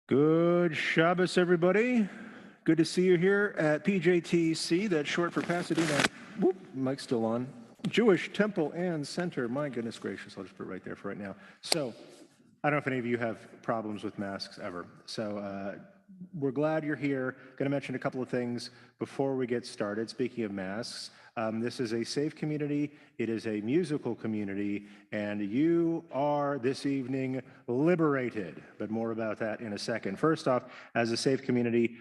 Good Shabbos, everybody. Good to see you here at PJTC. That's short for Pasadena. Whoop, mic's still on. Jewish Temple and Center. My goodness gracious, I'll just put it right there for right now. So, I don't know if any of you have problems with masks ever. So, we're glad you're here. Going to mention a couple of things before we get started. Speaking of masks, this is a safe community. It is a musical community, and you are this evening liberated. But more about that in a second. First off, as a safe community,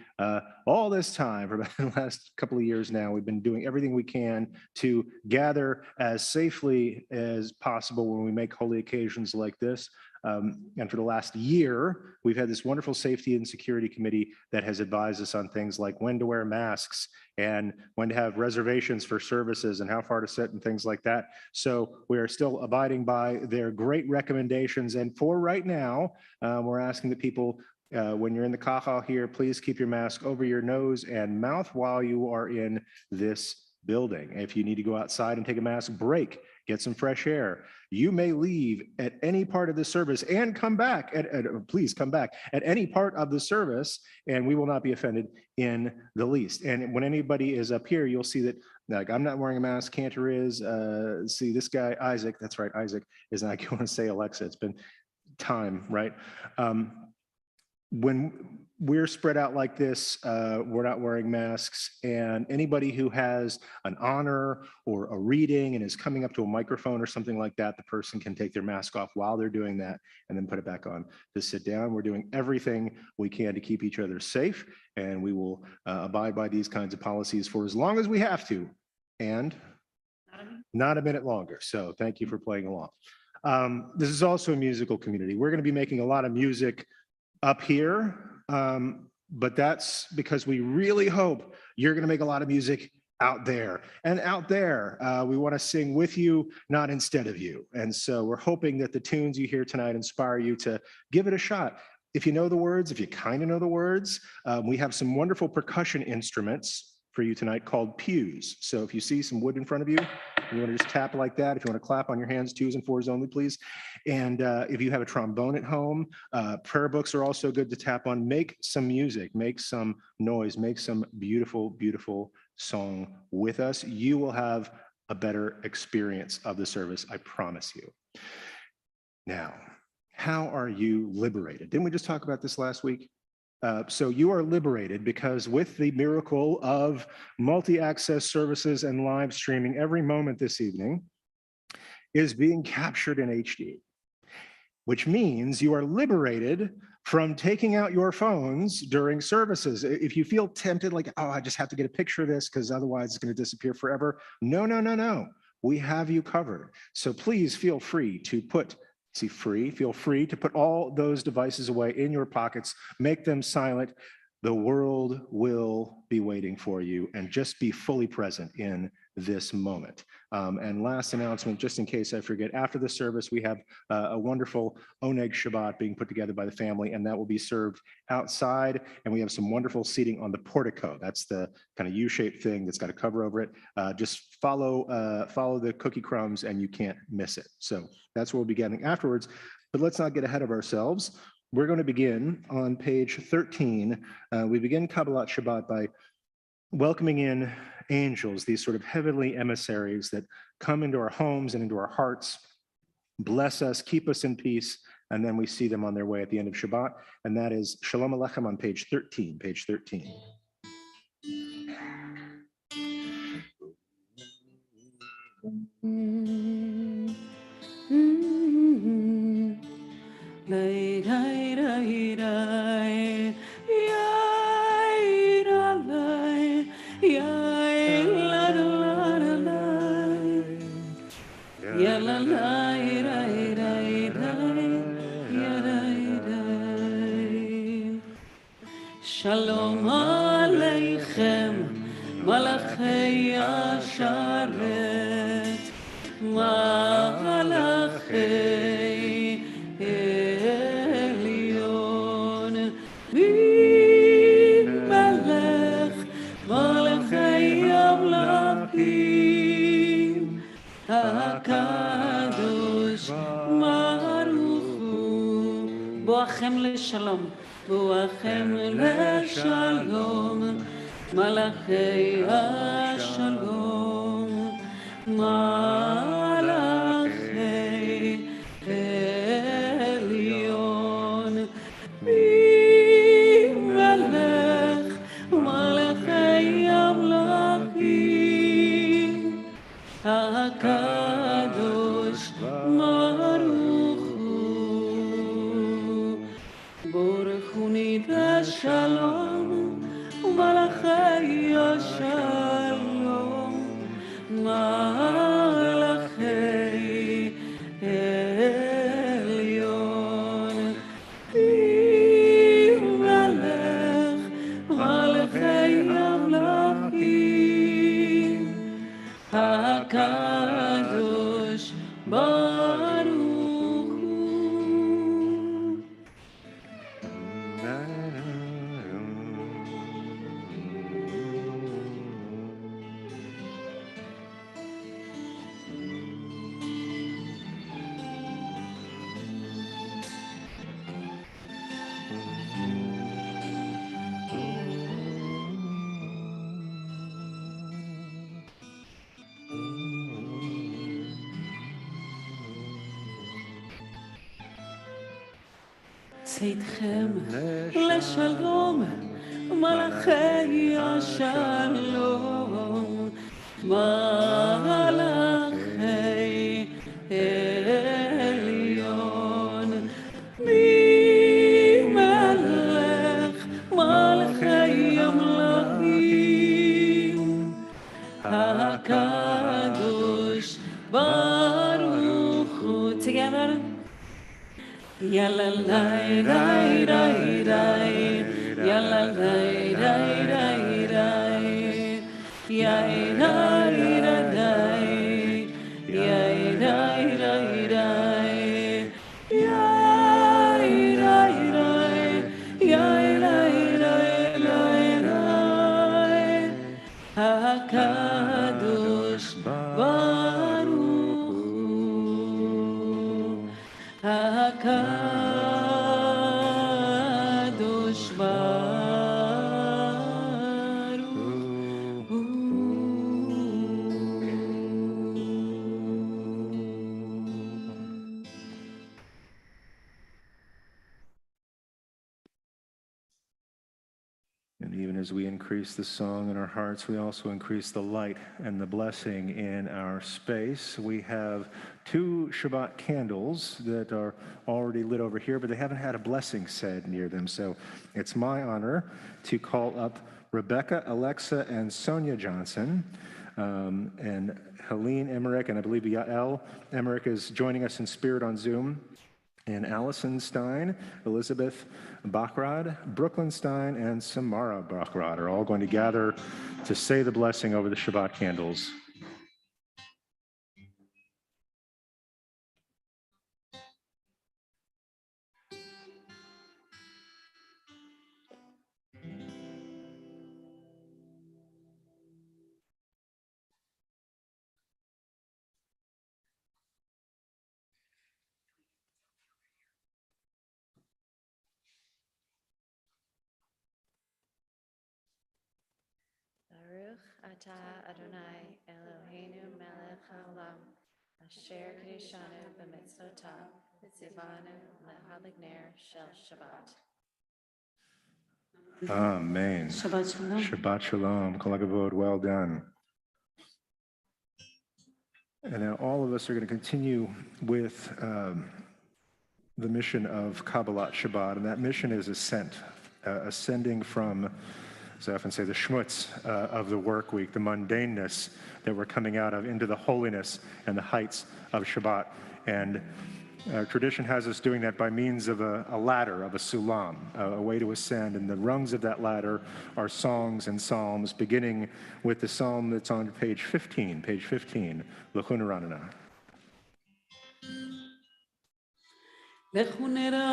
all this time, for about the last couple of years now, we've been doing everything we can to gather as safely as possible when we make holy occasions like this. And for the last year, we've had this wonderful safety and security committee that has advised us on things like when to wear masks and when to have reservations for services and how far to sit and things like that. So we are still abiding by their great recommendations. And for right now, we're asking that people, when you're in the kahal here, please keep your mask over your nose and mouth while you are in this building. If you need to go outside and take a mask break, get some fresh air. You may leave at any part of the service and come back, please come back at any part of the service, and we will not be offended in the least. And when anybody is up here, you'll see that, like, I'm not wearing a mask, Cantor is, see this guy, Isaac, that's right, Isaac is not going to say Alexa, it's been time, right? When we're spread out like this, we're not wearing masks, and anybody who has an honor or a reading and is coming up to a microphone or something like that, the person can take their mask off while they're doing that and then put it back on to sit down. We're doing everything we can to keep each other safe, and we will abide by these kinds of policies for as long as we have to, and not a minute longer. So thank you for playing along. This is also a musical community. We're going to be making a lot of music up here, but that's because we really hope you're going to make a lot of music out there. And out there, we want to sing with you, not instead of you. And so we're hoping that the tunes you hear tonight inspire you to give it a shot. If you know the words, if you kind of know the words, we have some wonderful percussion instruments for you tonight called pews. So if you see some wood in front of you, you want to just tap like that. If you want to clap on your hands, 2s and 4s only, please. And if you have a trombone at home, prayer books are also good to tap on. Make some music, make some noise, make some beautiful, beautiful song with us. You will have a better experience of the service, I promise you. Now, how are you liberated? Didn't we just talk about this last week? So you are liberated because with the miracle of multi-access services and live streaming, every moment this evening is being captured in HD, which means you are liberated from taking out your phones during services. If you feel tempted, like, oh, I just have to get a picture of this because otherwise it's going to disappear forever. No, no, no, no. We have you covered. So please feel free to feel free to put all those devices away in your pockets, make them silent. The world will be waiting for you, and just be fully present in this moment. And last announcement, just in case I forget, after the service, we have a wonderful Oneg Shabbat being put together by the family, and that will be served outside. And we have some wonderful seating on the portico. That's the kind of U-shaped thing that's got a cover over it. Just follow the cookie crumbs and you can't miss it. So that's what we'll be getting afterwards. But let's not get ahead of ourselves. We're going to begin on page 13. We begin Kabbalat Shabbat by welcoming in angels, these sort of heavenly emissaries that come into our homes and into our hearts, bless us, keep us in peace, and then we see them on their way at the end of Shabbat, and that is Shalom Aleichem on page 13, page 13. Shalom Aleichem, Malachei Asharet, Malachei Elyon, Melech, Malachei Amlachim, HaKadosh Baruch Hu, Boachem leShalom. Boachem leShalom, Malachei HaShalom, Malachei Elyon, Melech, Malachei Amlachim, HaKadosh Baruch Hu. Boruchuni Shalom, Malachei Shalom, Malachei Elyon, Melech, Malachei Amlachim, HaKadosh Baruch Hu. צאתכם לשלום, מלאכי השלום, מלאכי עליון, ממלך מלאכי המלכים, הקדוש ברוך הוא. Together. Yalla lai rai rai rai, yalla lai rai rai rai, yai rai rai rai, yai rai rai rai, yai rai rai, yai rai rai rai rai. HaKadosh Baruch Hu, HaKadosh Baruch Hu. And even as we increase the song in our hearts, we also increase the light and the blessing in our space. We have 2 Shabbat candles that are already lit over here, but they haven't had a blessing said near them. So it's my honor to call up Rebecca, Alexa, and Sonia Johnson, and Helene Emmerich, and I believe Yael Emmerich is joining us in spirit on Zoom. And Allison Stein, Elizabeth Bachrad, Brooklyn Stein, and Samara Bachrad are all going to gather to say the blessing over the Shabbat candles. Ata Adonai Eloheinu melech haolam, asher kedishanu b'mitzvotav, v'tzivanu lehaligner shel Shabbat. Amen. Shabbat shalom. Shabbat shalom. Kol hakavod. Well done. And now all of us are going to continue with the mission of Kabbalat Shabbat, and that mission is ascent, ascending from, as I often say, the schmutz of the work week, the mundaneness that we're coming out of, into the holiness and the heights of Shabbat. And tradition has us doing that by means of a ladder, of a sulam, a way to ascend. And the rungs of that ladder are songs and psalms, beginning with the psalm that's on page 15, L'chu Neranenah. L'chu neranenah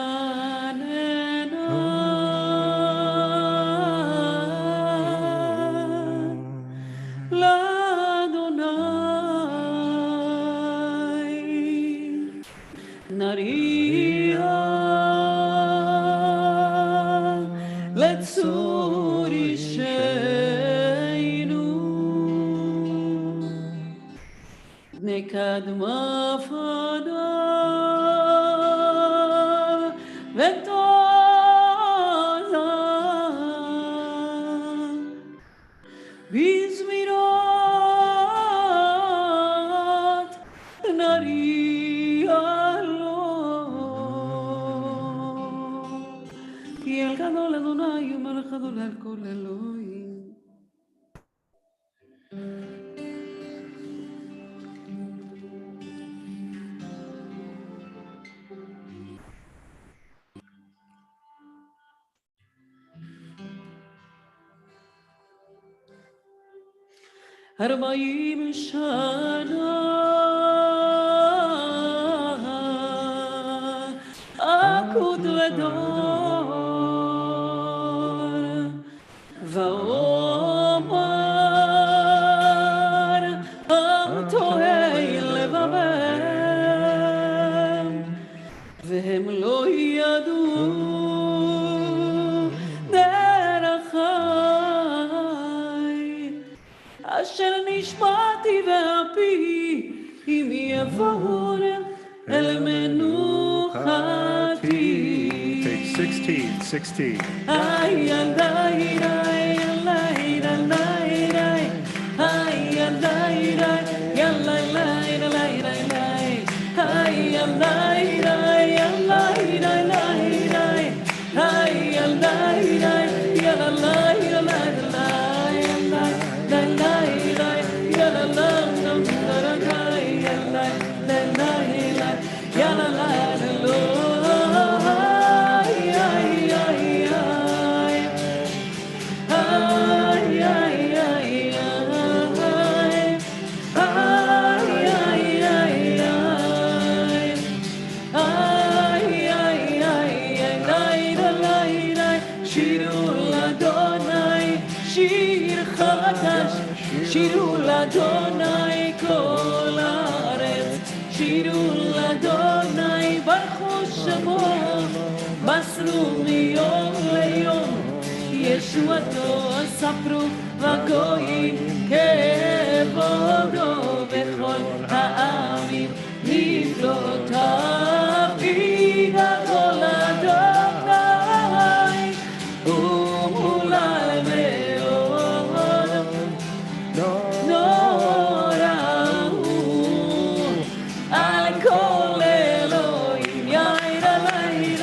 l'Adonai, nariah letzur isheinu, nekadma fanav v'tozah bizmirot nariah lo, ki el gadol Adonai hu melech gadol al kol Elohim. أربعين سنة أكود ودار ואומר עם תוהי לבבם והם לא ידעו דרכי אשר נשמעתי ואפי אם יבואו אל מנוחתי. Page 16. Ay, ay, ay, ay, ay, ay, ay, ay, ay, שירו לאדוני כל הארץ, שירו לאדוני ברכו שמו, מסרו מיום ליום, ישועתו ספרו והגויים כבודו בכל העמים, נפלאותיו יגדול אדוני, ומולל מאוד. נורא הוא על כל אלוהים, יאיר עלי,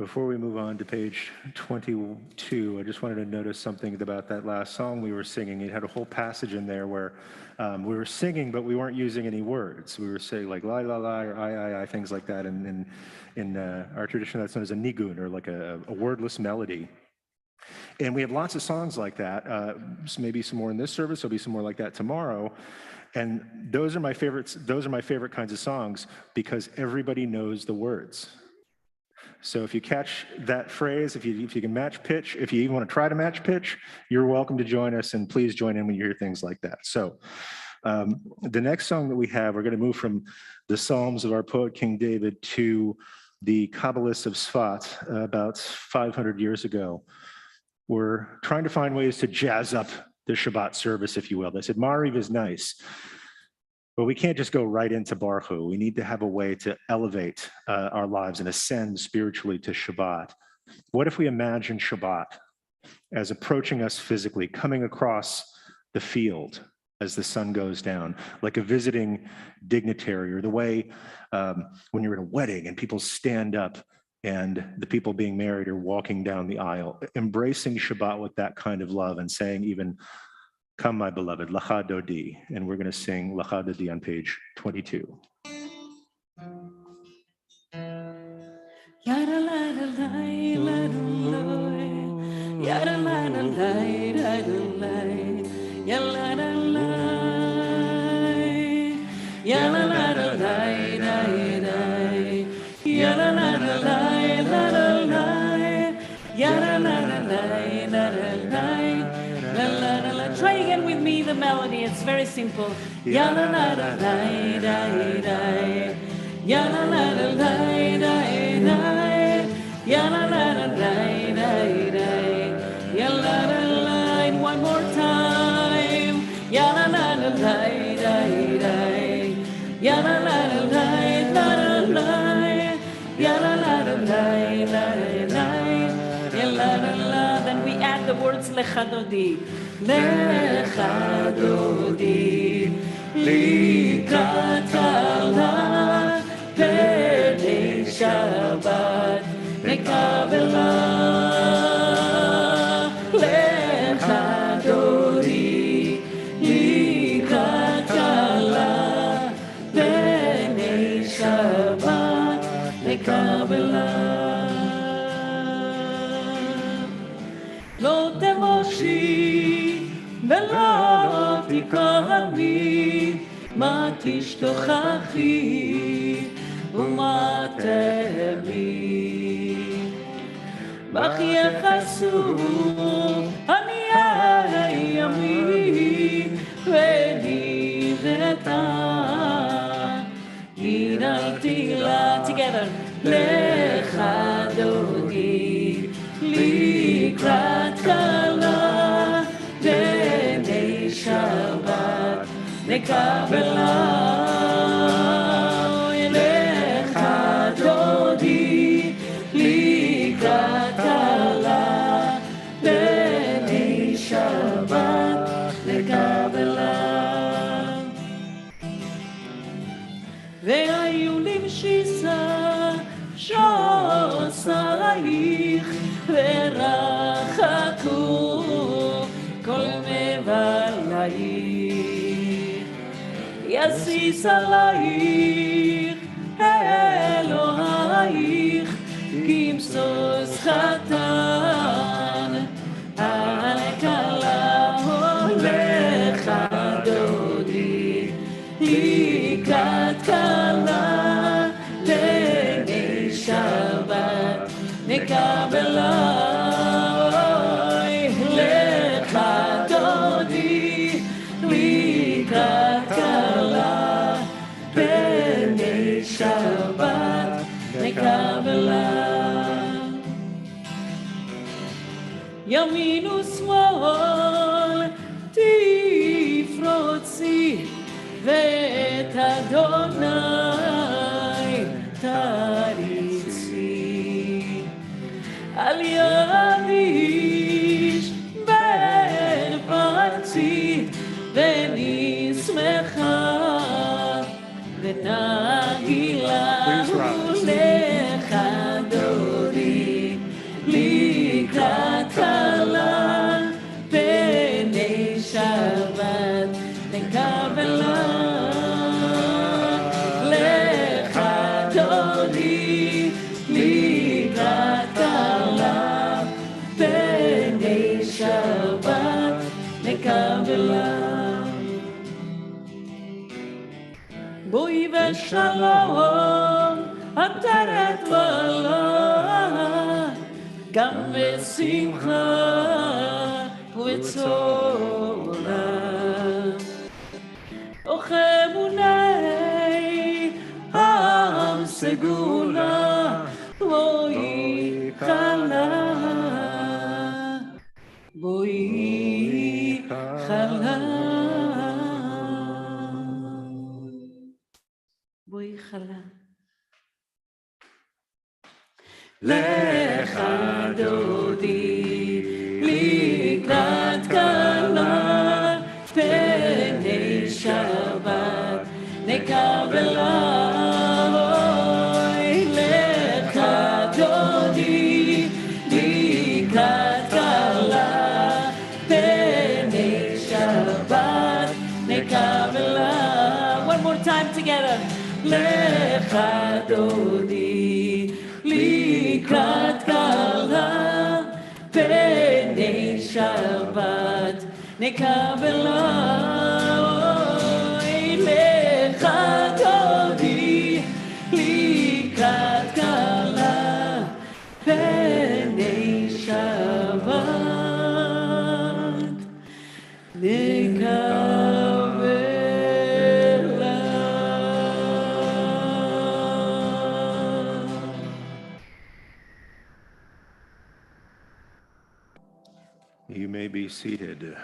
Before we move on to page 22, I just wanted to notice something about that last song we were singing. It had a whole passage in there where we were singing, but we weren't using any words. We were saying like la la la or I, things like that. And in our tradition, that's known as a nigun, or like a wordless melody. And we have lots of songs like that. Maybe some more in this service. There'll be some more like that tomorrow. And those are my favorites. Those are my favorite kinds of songs because everybody knows the words. So if you catch that phrase, if you can match pitch, if you even want to try to match pitch, you're welcome to join us, and please join in when you hear things like that. So the next song that we have, we're going to move from the Psalms of our poet King David to the Kabbalists of Sfat about 500 years ago. We're trying to find ways to jazz up the Shabbat service, if you will. They said Mariv is nice, but we can't just go right into Baruch Hu. We need to have a way to elevate our lives and ascend spiritually to Shabbat. What if we imagine Shabbat as approaching us physically, coming across the field as the sun goes down, like a visiting dignitary, or the way when you're in a wedding and people stand up and the people being married are walking down the aisle, embracing Shabbat with that kind of love and saying even, "Come, my beloved, Lacha Dodi," and we're going to sing Lacha Dodi on page 22. Yada la la la la la, yada la la la la la, yada la la, yada la la la la, yada la la la la, yada la la la la. Try again with me the melody. It's very simple. Yada la la la la la, yada la la la la. Ya la la la la la la, ya la la la. One more time. Ya la la la la la la, ya la la la la la la, ya la la la la la la, ya la la la. Then we add the words Lecha Dodi, Lecha Dodi, Likrat Kala, Pnei Shabbat. Nekavela Lecha Dodi Likrat Kala Pnei Shabbat Nekavela Lo temoshi Velo tikami Ma tishtochachi Uma temi Bach yechasu ani ayami v'niveta Yidalti la together Lecha Dodi Likrat Kala Pnei Shabbat Nekavela Lecha Dodi Likrat Kala Pnei Shabbat Nekavela והיו למשיסה שוסייך ורחקו כל מבלייך יסיס עלייך אלוהייך כמסוס חתן על כלה הולך דודי לקראת כלה פני שבת נקבלה לך דודי לקראת כלה פני שבת נקבלה ימין ושמאל תפרוצי ואת אדוני תריצי על ידיש בן פרצי ונשמחה ונגילה לך דודי נקבלה לך דודי לקראת כלה פני שבת נקבלה בואי ושלום עטרת ועלה גם בשמחה וצולה וכמוני עם סגולה בואי חלה בואי חלה בואי חלה לך דודי לקראת כלה פני שבת נקבלה לך דודי לקראת כלה פני שבת נקבלה one more time together לך דודי לקראת כלה פני שבת נקבלה לך דודי לקראת כלה פני שבת נקבלה You may be seated.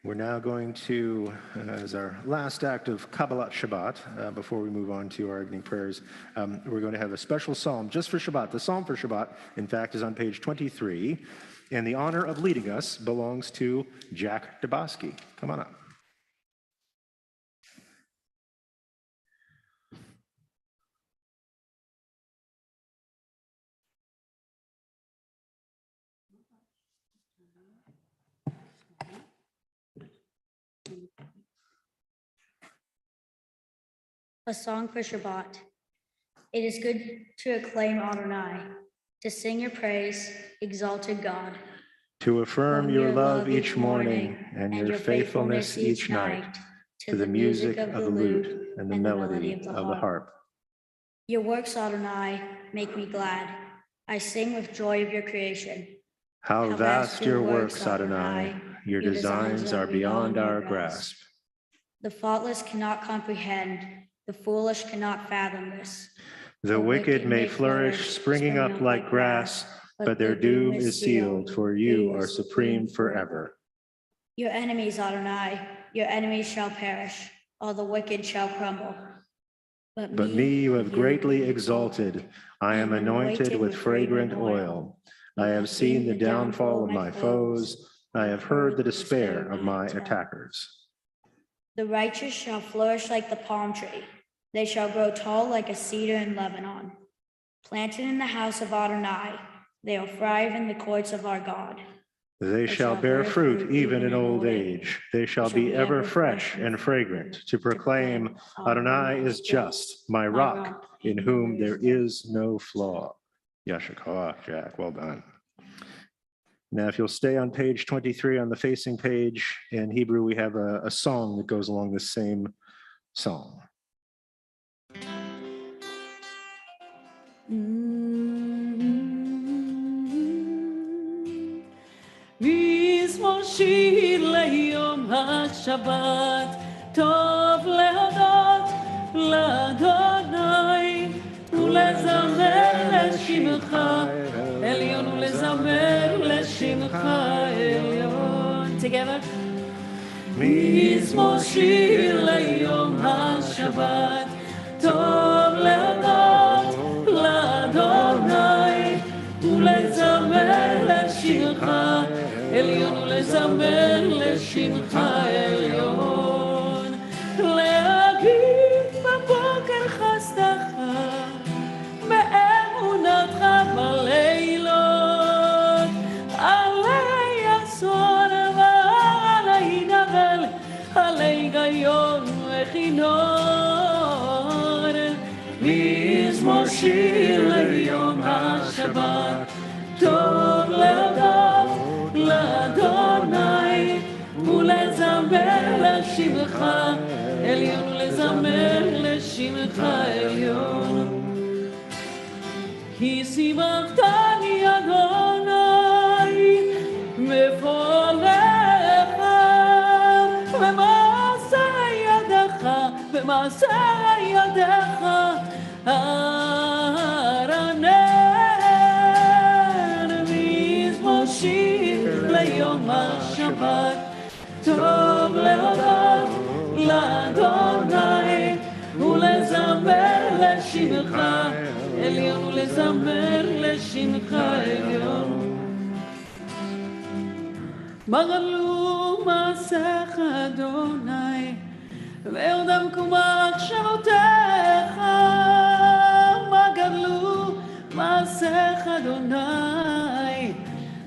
We're now going to, as our last act of Kabbalat Shabbat, before we move on to our evening prayers, we're going to have a special psalm just for Shabbat. The psalm for Shabbat, in fact, is on page 23, and the honor of leading us belongs to Jack Dabosky. Come on up. A song for Shabbat. It is good to acclaim Adonai, to sing your praise, exalted God. To affirm your love each morning and your faithfulness each night, to the music of the lute and the melody of the harp. Your works, Adonai, make me glad. I sing with joy of your creation. How vast your works, Adonai. Your designs are beyond our grasp. The thoughtless cannot comprehend. The foolish cannot fathom this. The wicked may flourish, springing up like grass, but their doom is sealed, for you are supreme forever. Your enemies, Adonai, your enemies shall perish. All the wicked shall crumble. But me you have greatly exalted. I am anointed with fragrant oil. I have seen the downfall of my foes. I have heard the despair of my attackers. The righteous shall flourish like the palm tree. They shall grow tall like a cedar in Lebanon. Planted in the house of Adonai, they will thrive in the courts of our God. They shall bear fruit even in old age. They shall be ever fresh and fragrant to proclaim, Adonai is just, my rock, in whom there is no flaw. Yasher koach, Jack, well done. Now, if you'll stay on page 23 on the facing page, in Hebrew, we have a song that goes along the same song. מזמור ליום השבת, טוב להודות לאדוני ולזמר לשמך עליון ולזמר לשמך עליון. Together. מזמור שיר ליום השבת, טוב להודות לאדוני ולזמר לשמך עליון ולזמר לשמך עליון. להגיד בבוקר חסדך באמונתך בלילות, עלי אסון ועלי נבל היגיון וכינור, מזמור שיר ליום השבת, טוב להודות לאדוני, ולזמר לשמך עליון, ולזמר לשמך עליון. כי שימחתני אדוני בפועלך, במעשה ידך, במעשה ידך ארנן. מזמור שיר ליום השבת, טוב להודות לאדוני, ולזמר לשמך עליון, ולזמר לשמך עליון. מה גדלו מעשיך אדוני, ועודם קומה מחשבותיך. מה גדלו מעשיך אדוני,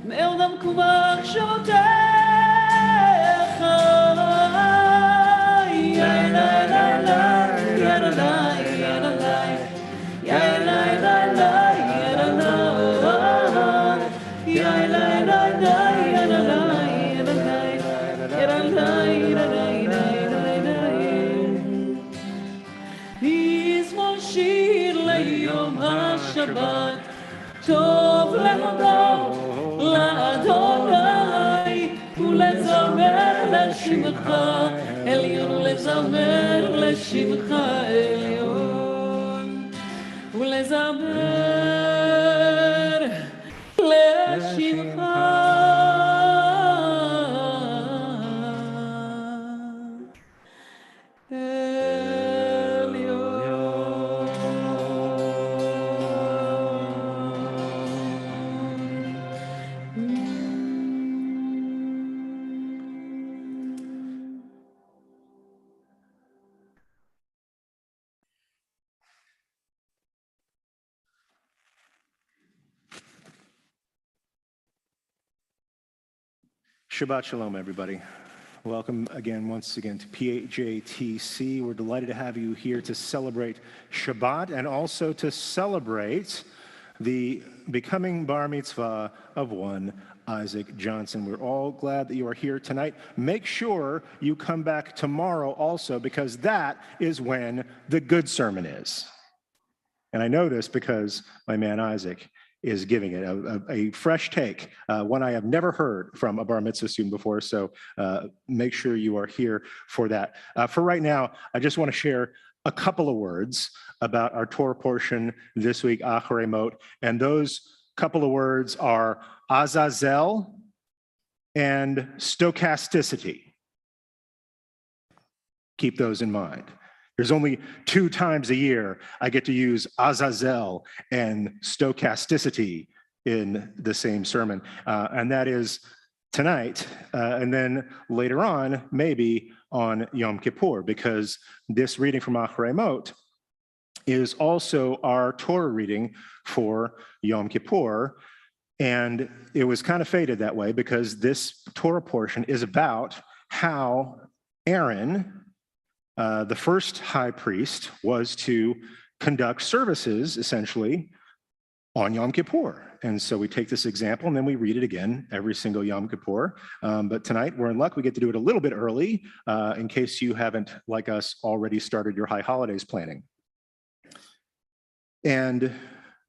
ועודם קומה מחשבותיך. מזמור שיר ליום השבת, טוב להודות לאדוני, ולזמר לשמך עליון, ולזמר לשמך עליון, ולזמר לשמך Shabbat Shalom, everybody. Welcome again, once again, to PJTC. We're delighted to have you here to celebrate Shabbat and also to celebrate the becoming bar mitzvah of one Isaac Johnson. We're all glad that you are here tonight. Make sure you come back tomorrow also, because that is when the good sermon is. And I know this because my man Isaac is giving it a fresh take, one I have never heard from a bar mitzvah student before, so make sure you are here for that. For right now, I just want to share a couple of words about our Torah portion this week, Acharei Mot, and those couple of words are Azazel and stochasticity. Keep those in mind. There's only 2 times a year I get to use Azazel and stochasticity in the same sermon, and that is tonight, and then later on, maybe on Yom Kippur, because this reading from Acharei Mot is also our Torah reading for Yom Kippur, and it was kind of fated that way because this Torah portion is about how Aaron, the first high priest, was to conduct services, essentially, on Yom Kippur. And so we take this example, and then we read it again every single Yom Kippur. But tonight, we're in luck. We get to do it a little bit early, in case you haven't, like us, already started your high holidays planning. And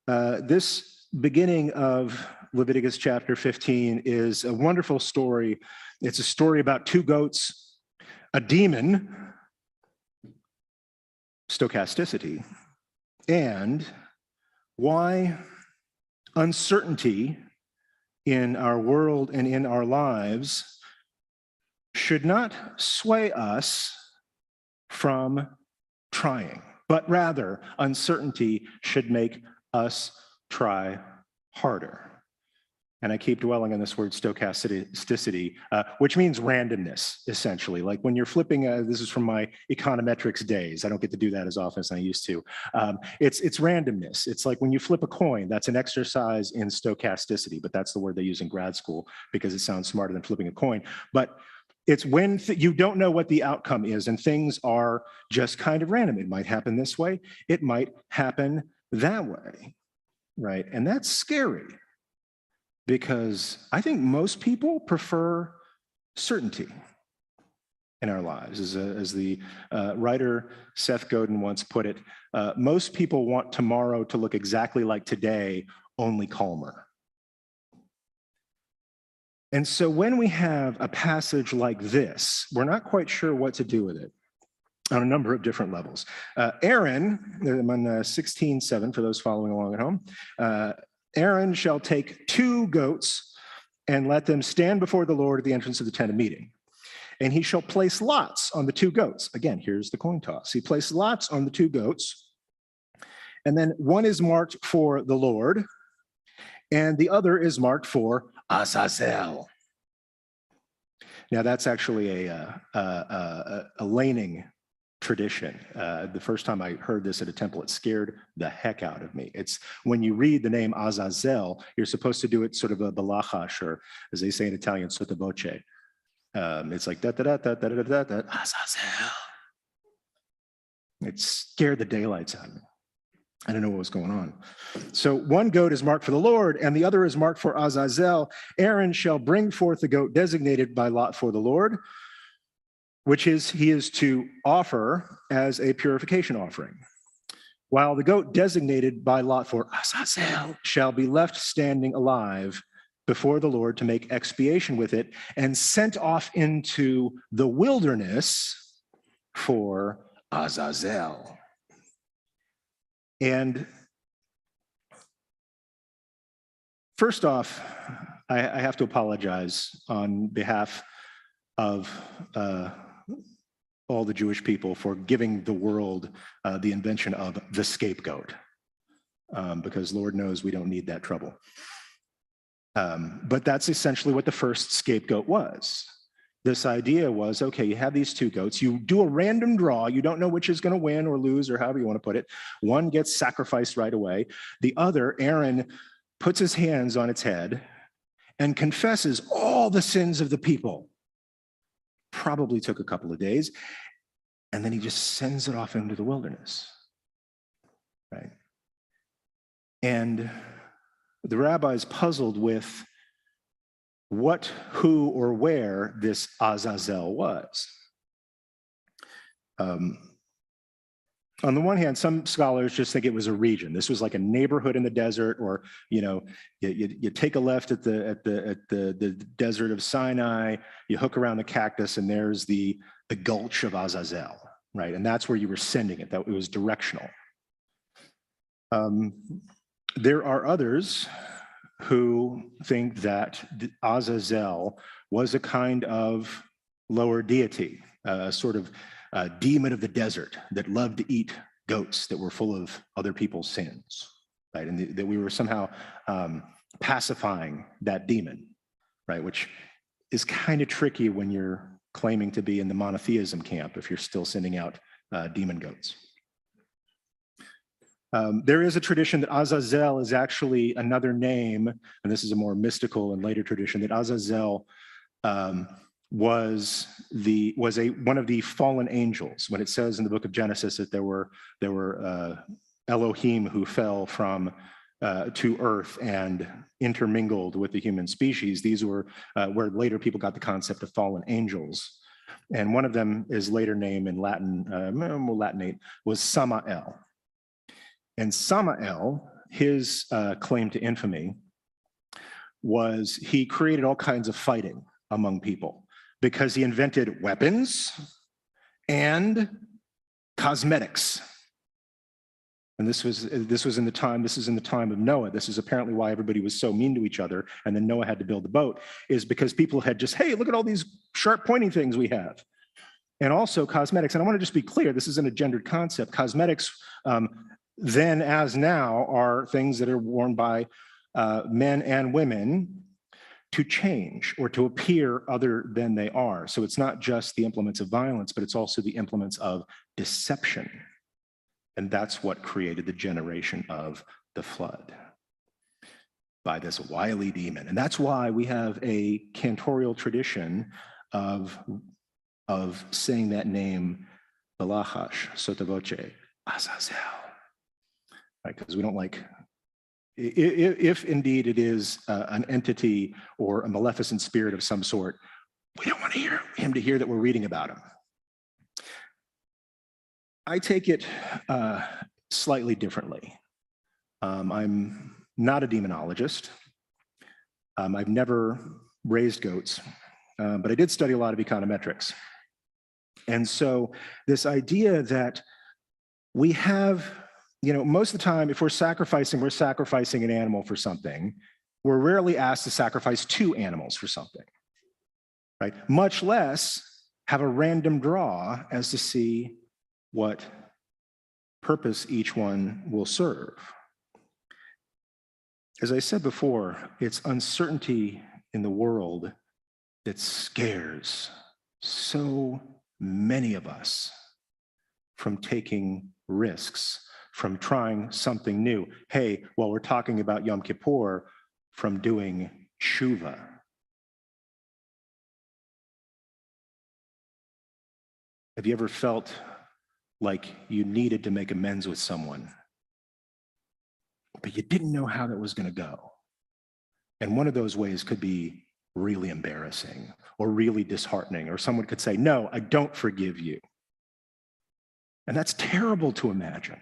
this beginning of Leviticus chapter 15 is a wonderful story. It's a story about 2 goats, a demon, stochasticity, and why uncertainty in our world and in our lives should not sway us from trying, but rather uncertainty should make us try harder. And I keep dwelling on this word stochasticity, which means randomness, essentially. Like when you're flipping, this is from my econometrics days. I don't get to do that as often as I used to. It's randomness. It's like when you flip a coin, that's an exercise in stochasticity, but that's the word they use in grad school because it sounds smarter than flipping a coin. But It's when you don't know what the outcome is and things are just kind of random. It might happen this way. It might happen that way, right? And that's scary because I think most people prefer certainty in our lives. As the writer Seth Godin once put it, most people want tomorrow to look exactly like today, only calmer. And so when we have a passage like this, we're not quite sure what to do with it on a number of different levels. Aaron, I'm on 16:7 for those following along at home. Aaron shall take 2 goats and let them stand before the Lord at the entrance of the tent of meeting. And he shall place lots on the 2 goats. Again, here's the coin toss. He placed lots on the 2 goats, and then one is marked for the Lord, and the other is marked for Azazel. Now that's actually a laning tradition. The first time I heard this at a temple, it scared the heck out of me. It's when you read the name Azazel, you're supposed to do it sort of a balachash, or as they say in Italian, sotto voce. It's like da da da da da da da da Azazel. It scared the daylights out of me. I don't know what was going on. So one goat is marked for the Lord, and the other is marked for Azazel. Aaron shall bring forth the goat designated by lot for the Lord, which he is to offer as a purification offering, while the goat designated by lot for Azazel shall be left standing alive before the Lord to make expiation with it and sent off into the wilderness for Azazel. And first off, I have to apologize on behalf of all the Jewish people for giving the world the invention of the scapegoat, because Lord knows we don't need that trouble. But that's essentially what the first scapegoat was. This idea was, okay, you have these 2 goats, you do a random draw, you don't know which is going to win or lose or however you want to put it. One gets sacrificed right away. The other, Aaron, puts his hands on its head and confesses all the sins of the people. Probably took a couple of days, and then he just sends it off into the wilderness, right? And the rabbis puzzled with what, who, or where this Azazel was. On the one hand, some scholars just think it was a region. This was like a neighborhood in the desert, or you take a left at the desert of Sinai, you hook around the cactus, and there's the gulch of Azazel, right? And that's where you were sending it. That it was directional. There are others who think that Azazel was a kind of lower deity, a sort of demon of the desert that loved to eat goats that were full of other people's sins, right? And that we were somehow pacifying that demon, right? Which is kind of tricky when you're claiming to be in the monotheism camp if you're still sending out demon goats. There is a tradition that Azazel is actually another name, and this is a more mystical and later tradition, that Azazel was one of the fallen angels. When it says in the book of Genesis that there were Elohim who fell from to earth and intermingled with the human species, these were where later people got the concept of fallen angels. And one of them is later named in Latin, more Latinate, was Samael. And Samael, his claim to infamy was he created all kinds of fighting among people because he invented weapons and cosmetics. And this is in the time of Noah. This is apparently why everybody was so mean to each other, and then Noah had to build the boat, is because people had just, hey, look at all these sharp pointing things we have. And also cosmetics. And I want to just be clear, this isn't a gendered concept. Cosmetics, then as now, are things that are worn by men and women to change or to appear other than they are. So it's not just the implements of violence, but it's also the implements of deception. And that's what created the generation of the flood, by this wily demon. And that's why we have a cantorial tradition of saying that name, Balachash, Sotovoce, Azazel, right? Because we don't like, if indeed it is an entity or a maleficent spirit of some sort, we don't want to hear him to hear that we're reading about him. I take it slightly differently. I'm not a demonologist. I've never raised goats, but I did study a lot of econometrics. And so this idea that we have, most of the time, if we're sacrificing an animal for something. We're rarely asked to sacrifice 2 animals for something, right? Much less have a random draw as to see what purpose each one will serve. As I said before, it's uncertainty in the world that scares so many of us from taking risks, from trying something new. Hey, while we're talking about Yom Kippur, from doing tshuva. Have you ever felt like you needed to make amends with someone, but you didn't know how that was going to go? And one of those ways could be really embarrassing or really disheartening, or someone could say, no, I don't forgive you. And that's terrible to imagine.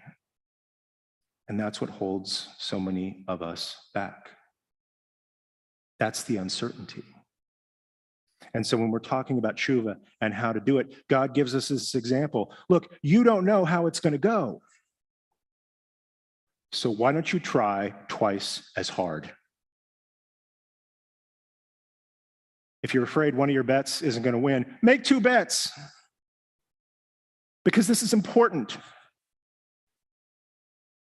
And that's what holds so many of us back. That's the uncertainty. And so when we're talking about tshuva and how to do it, God gives us this example. Look, you don't know how it's going to go. So why don't you try twice as hard? If you're afraid one of your bets isn't going to win, make 2 bets. Because this is important.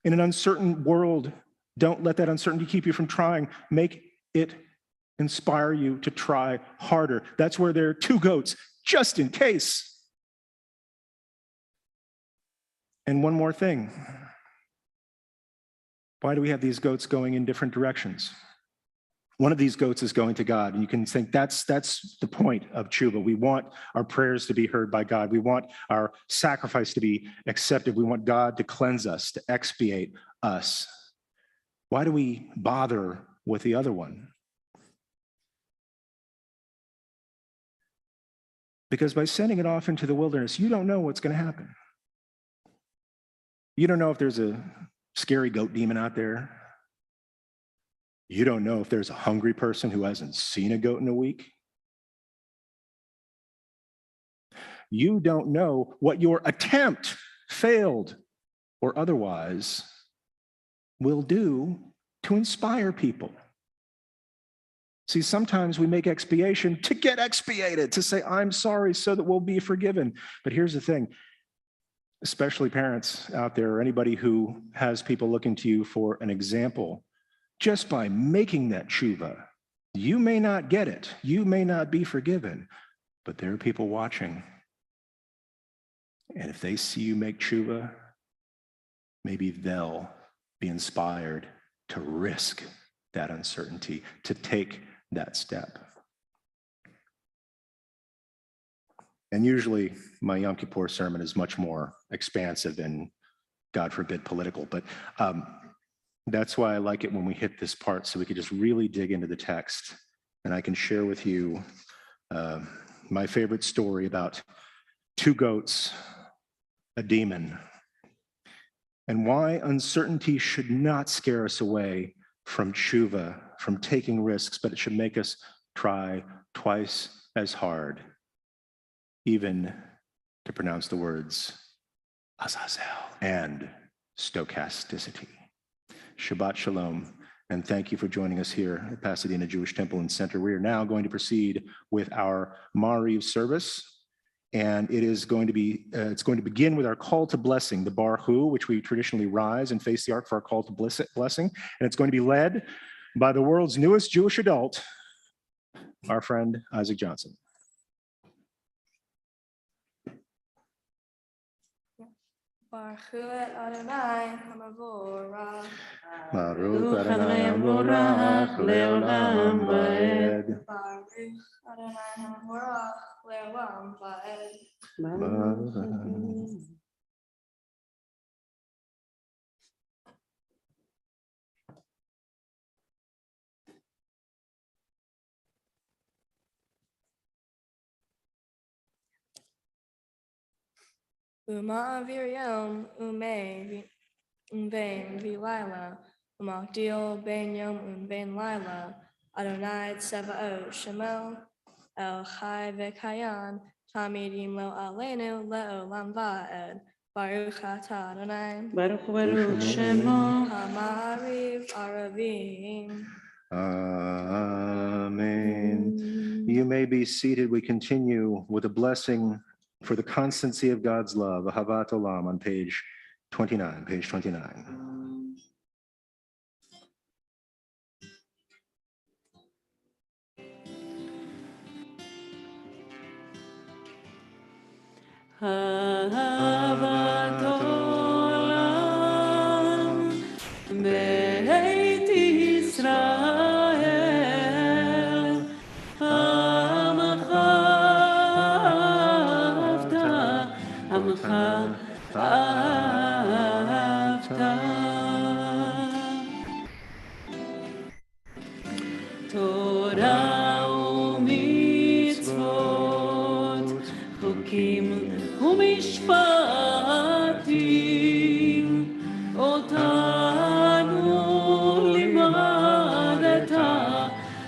In an uncertain world, don't let that uncertainty keep you from trying. Make it inspire you to try harder. That's where there are 2 goats, just in case. And one more thing. Why do we have these goats going in different directions? One of these goats is going to God, and you can think that's the point of tshuva. We want our prayers to be heard by God. We want our sacrifice to be accepted. We want God to cleanse us, to expiate us. Why do we bother with the other one? Because by sending it off into the wilderness, you don't know what's going to happen. You don't know if there's a scary goat demon out there. You don't know if there's a hungry person who hasn't seen a goat in a week. You don't know what your attempt, failed or otherwise, will do to inspire people. See, sometimes we make expiation to get expiated, to say, I'm sorry, so that we'll be forgiven. But here's the thing, especially parents out there, or anybody who has people looking to you for an example, just by making that tshuva, you may not get it, you may not be forgiven, but there are people watching. And if they see you make tshuva, maybe they'll be inspired to risk that uncertainty, to take that step. And usually my Yom Kippur sermon is much more expansive and, God forbid, political, but that's why I like it when we hit this part, so we could just really dig into the text. And I can share with you my favorite story about 2 goats, a demon, and why uncertainty should not scare us away from tshuva, from taking risks, but it should make us try twice as hard, even to pronounce the words Azazel and stochasticity. Shabbat Shalom, and thank you for joining us here at Pasadena Jewish Temple and Center. We are now going to proceed with our Mariv service, and it is going to be, it's going to begin with our call to blessing, the Bar Hu, which we traditionally rise and face the ark for our call to blessing, and it's going to be led by the world's newest Jewish adult, our friend Isaac Johnson. Baruch Adonai Hamavorach. Baruch Adonai Amorach Leolam Vaed. Baruch Adonai Hamavorach Leolam Vaed. Baruch Adonai. Uma Viriam Ume Bain Vilila Umakdil Ben Yom Ben Lila Adonai Tseva'ot Shemo El Chai Vekayan Tamidim Lo Alenu Leolam Vaed. Baruch Atah Adonai Baruch Shemo. Hamariv Aravim. Amen. You may be seated. We continue with a blessing for the constancy of God's love, Ahavat Olam, on page 29. Page 29. אהבת עולם בית ישראל עמך אהבת עמך אהבת תורה ומצוות חוקים ומשפטים אותנו לימדת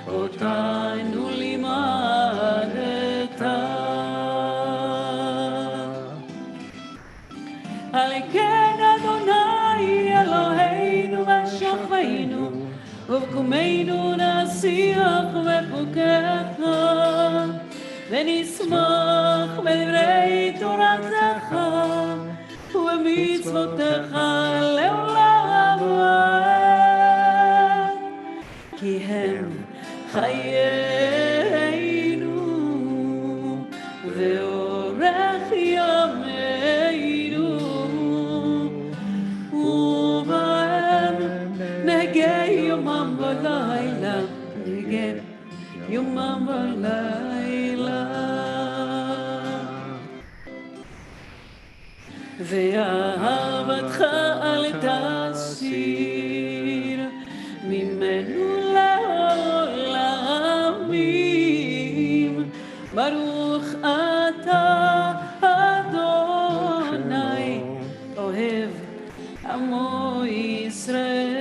אותנו לימדת על כן אדוני אלוהינו ושוכבנו ובקומנו נשיח בחוקיך ונשמח בדברי תורתך ובמצוותיך לעולם ועד כי הם חיינו ואורך ימינו ובהם נהגה יומם ולילה נהגה יומם ולילה ואהבתך אל תסיר ממנו לעולמים ברוך אתה אדוני אוהב עמו ישראל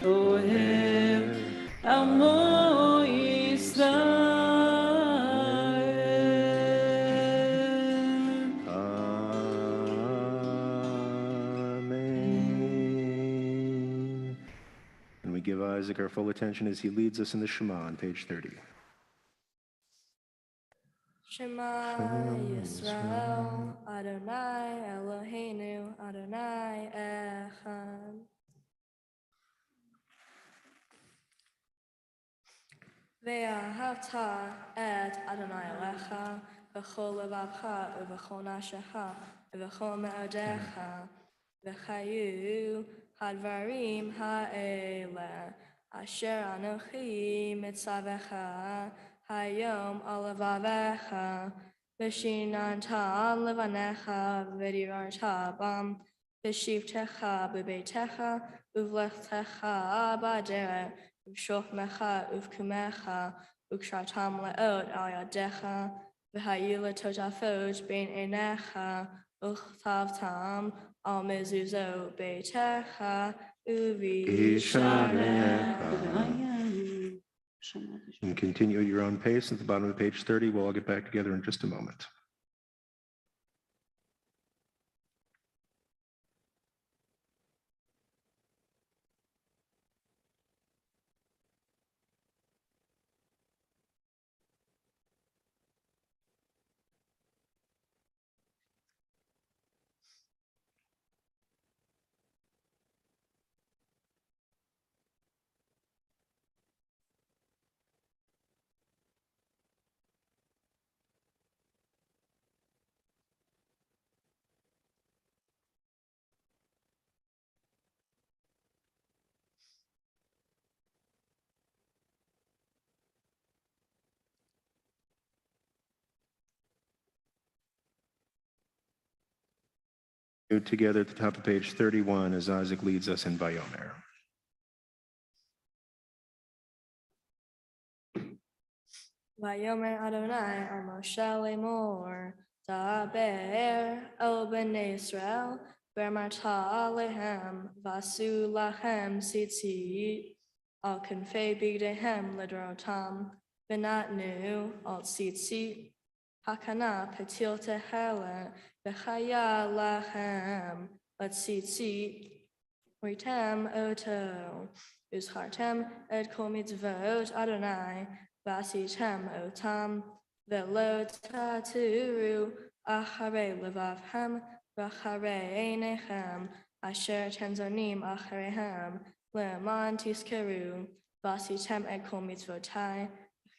אוהב עמו ישראל Amen. And we give Isaac our full attention as he leads us in the Shema on page 30. Shema Yisrael Adonai Eloheinu Adonai Echad. Ve'ahavta et Adonai Elecha v'chol levavcha u'v'chol nafshecha u'v'chol me'odecha v'chayu hadvarim ha'ele asher anochi mitzavecha hayom al levavecha v'shinantam levanecha v'dirarta bam v'shivtecha b'beitecha uvlechtecha b'derech Uv'shofmecha, uv'kumecha, uv'kshatam le'ot al yadecha, v'hayu letotafot bein einecha, uchtavtam al mezuzot beitecha, u'visharecha. And continue at your own pace at the bottom of page 30. We'll all get back together in just a moment. Together at the top of page 31 as Isaac leads us in Vayomer. Vayomer Adonai al Moshe lemor, Daber el bnei Israel, Bermarta alehem, Vasu lachem tzitzit, al kenfei bigdehem ledrotam, Benatnu al tzitzit, Hakana petil tehele, Bechaya lachem, Tzitzit, Ritem oto, Uzhartem et kol mitzvot Adonai, Vasitem otam, velo taturu, achare levavhem, vachare einechem, asher tenzonim acharehem, leman tiskeru, Vasitem et kol mitzvotai,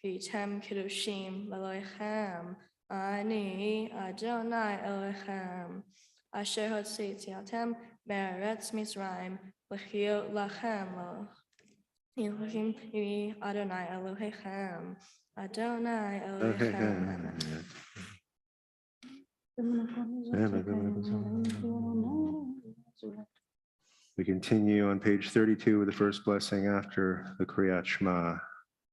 Chitem kedushim leloichem, Ani Adonai Elohim, asher hotzitiatem me'eretz Mitzrayim, lechiot lachem lo. Elohim yi Adonai Elohechem, Adonai Elohechem. We continue on page 32 with the first blessing after the Kriyat Shema.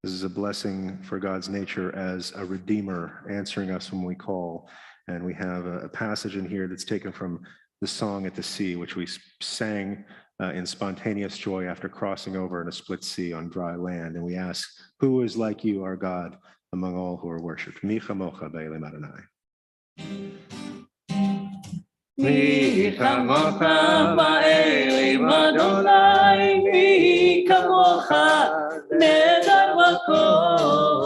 This is a blessing for God's nature as a redeemer answering us when we call. And we have a passage in here that's taken from the song at the sea, which we sang in spontaneous joy after crossing over in a split sea on dry land. And we ask, who is like you, our God, among all who are worshipped? Mi chamocha be'elim Adonai. Mi chamocha ba'elim Adonai, mi kamocha neder v'kodesh.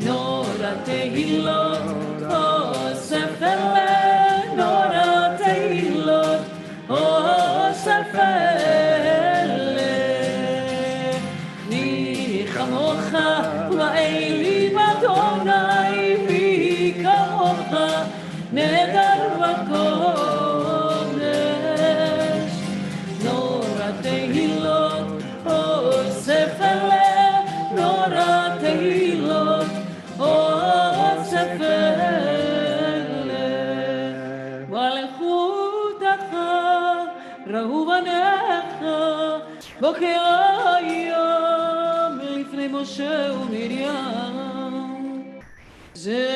Nora tehilot, osef ele, nora tehilot, osef ele. Mi chamocha ba'elim Adonai, mi kamocha neder v'kodesh. Nora tehilot, osef ele, nora tehilot, osef ele. Malchutecha ראו בניך בוקר היום לפני משה ומרים. זה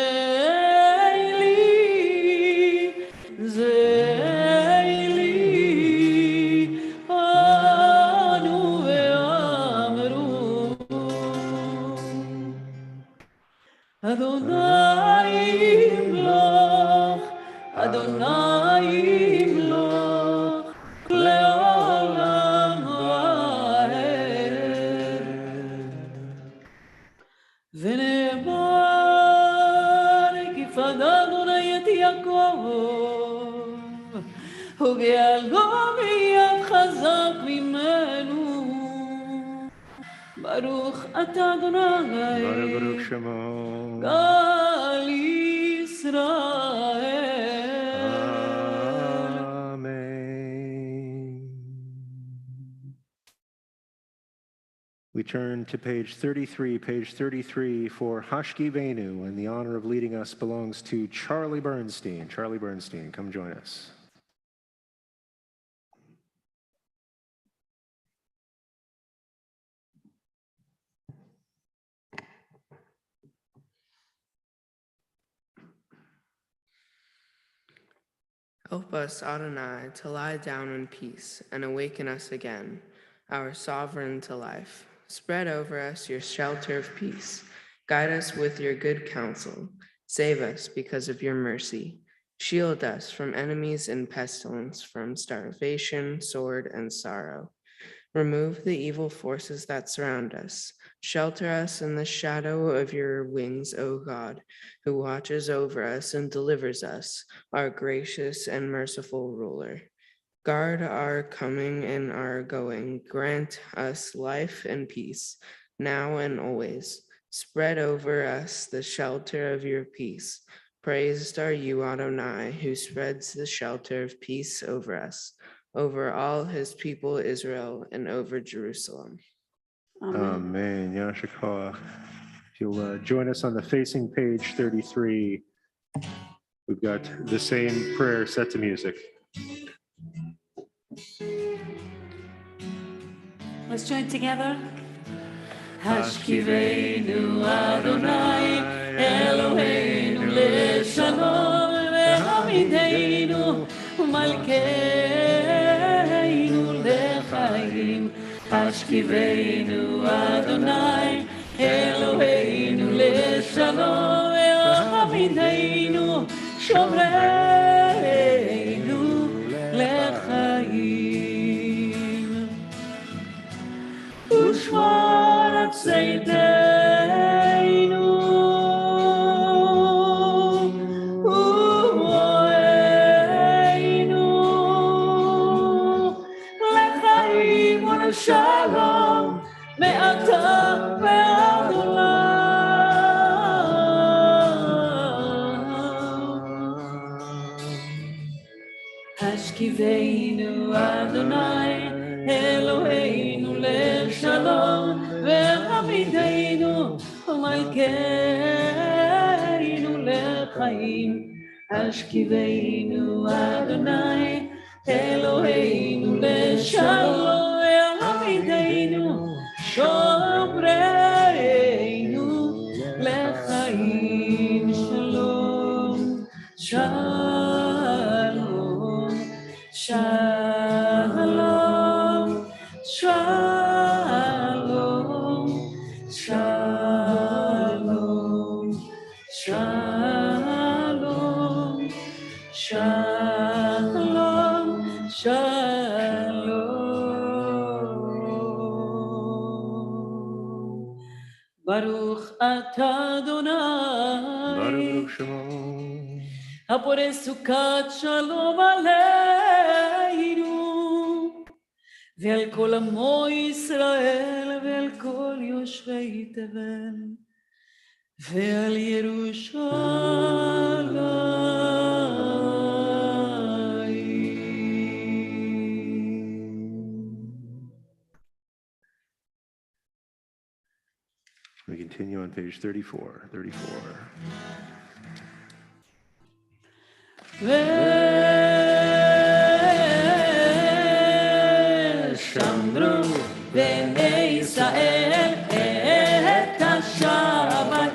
Adonai imloch, Adonai imloch, leolam va'ed. ונאמר כי פדה אדוני את יעקב, וגאלו מיד חזק ממנו. ברוך אתה אדוני, Baruch Shemo. גל ישראל. Amen. We turn to page 33 for Hashki Venu, and the honor of leading us belongs to Charlie Bernstein. Charlie Bernstein, come join us. Help us, Adonai, to lie down in peace and awaken us again, our sovereign to life. Spread over us your shelter of peace. Guide us with your good counsel. Save us because of your mercy. Shield us from enemies and pestilence, from starvation, sword, and sorrow. Remove the evil forces that surround us. Shelter us in the shadow of your wings, O God, who watches over us and delivers us, our gracious and merciful ruler. Guard our coming and our going. Grant us life and peace, now and always. Spread over us the shelter of your peace. Praised are you, Adonai, who spreads the shelter of peace over us, over all his people Israel, and over Jerusalem. Amen. Yashikoach. If you'll join us on the facing page 33 We've got the same prayer set to music. Let's join together. Hashkiveinu Adonai Eloheinu leshalom ve'hamideinu malkeinu lechaim. Hashkiveinu Adonai Eloheinu leshalom ve'hamideinu shomreinu lechaim. Ushmar Tzeiteinu Umoeinu Lechaim U'Shalom Me'ata ve'ad olam. Hashkiveinu Adonai Eloheinu leshalom ve'hamideinu malkeinu lechaim. Hashkiveinu Adonai Eloheinu leshalom ve'hamideinu shomreinu lechaim. Shalom, shalom, shalom, shalom, shalom, shalom, shalom. Baruch atah Adonai, Baruch Shemo. הפורש סוכת שלום עלינו, ועל כל עמו ישראל, ועל כל יושבי תבל, ועל ירושלים. We continue on page 34. ושמרו בני ישראל את השבת,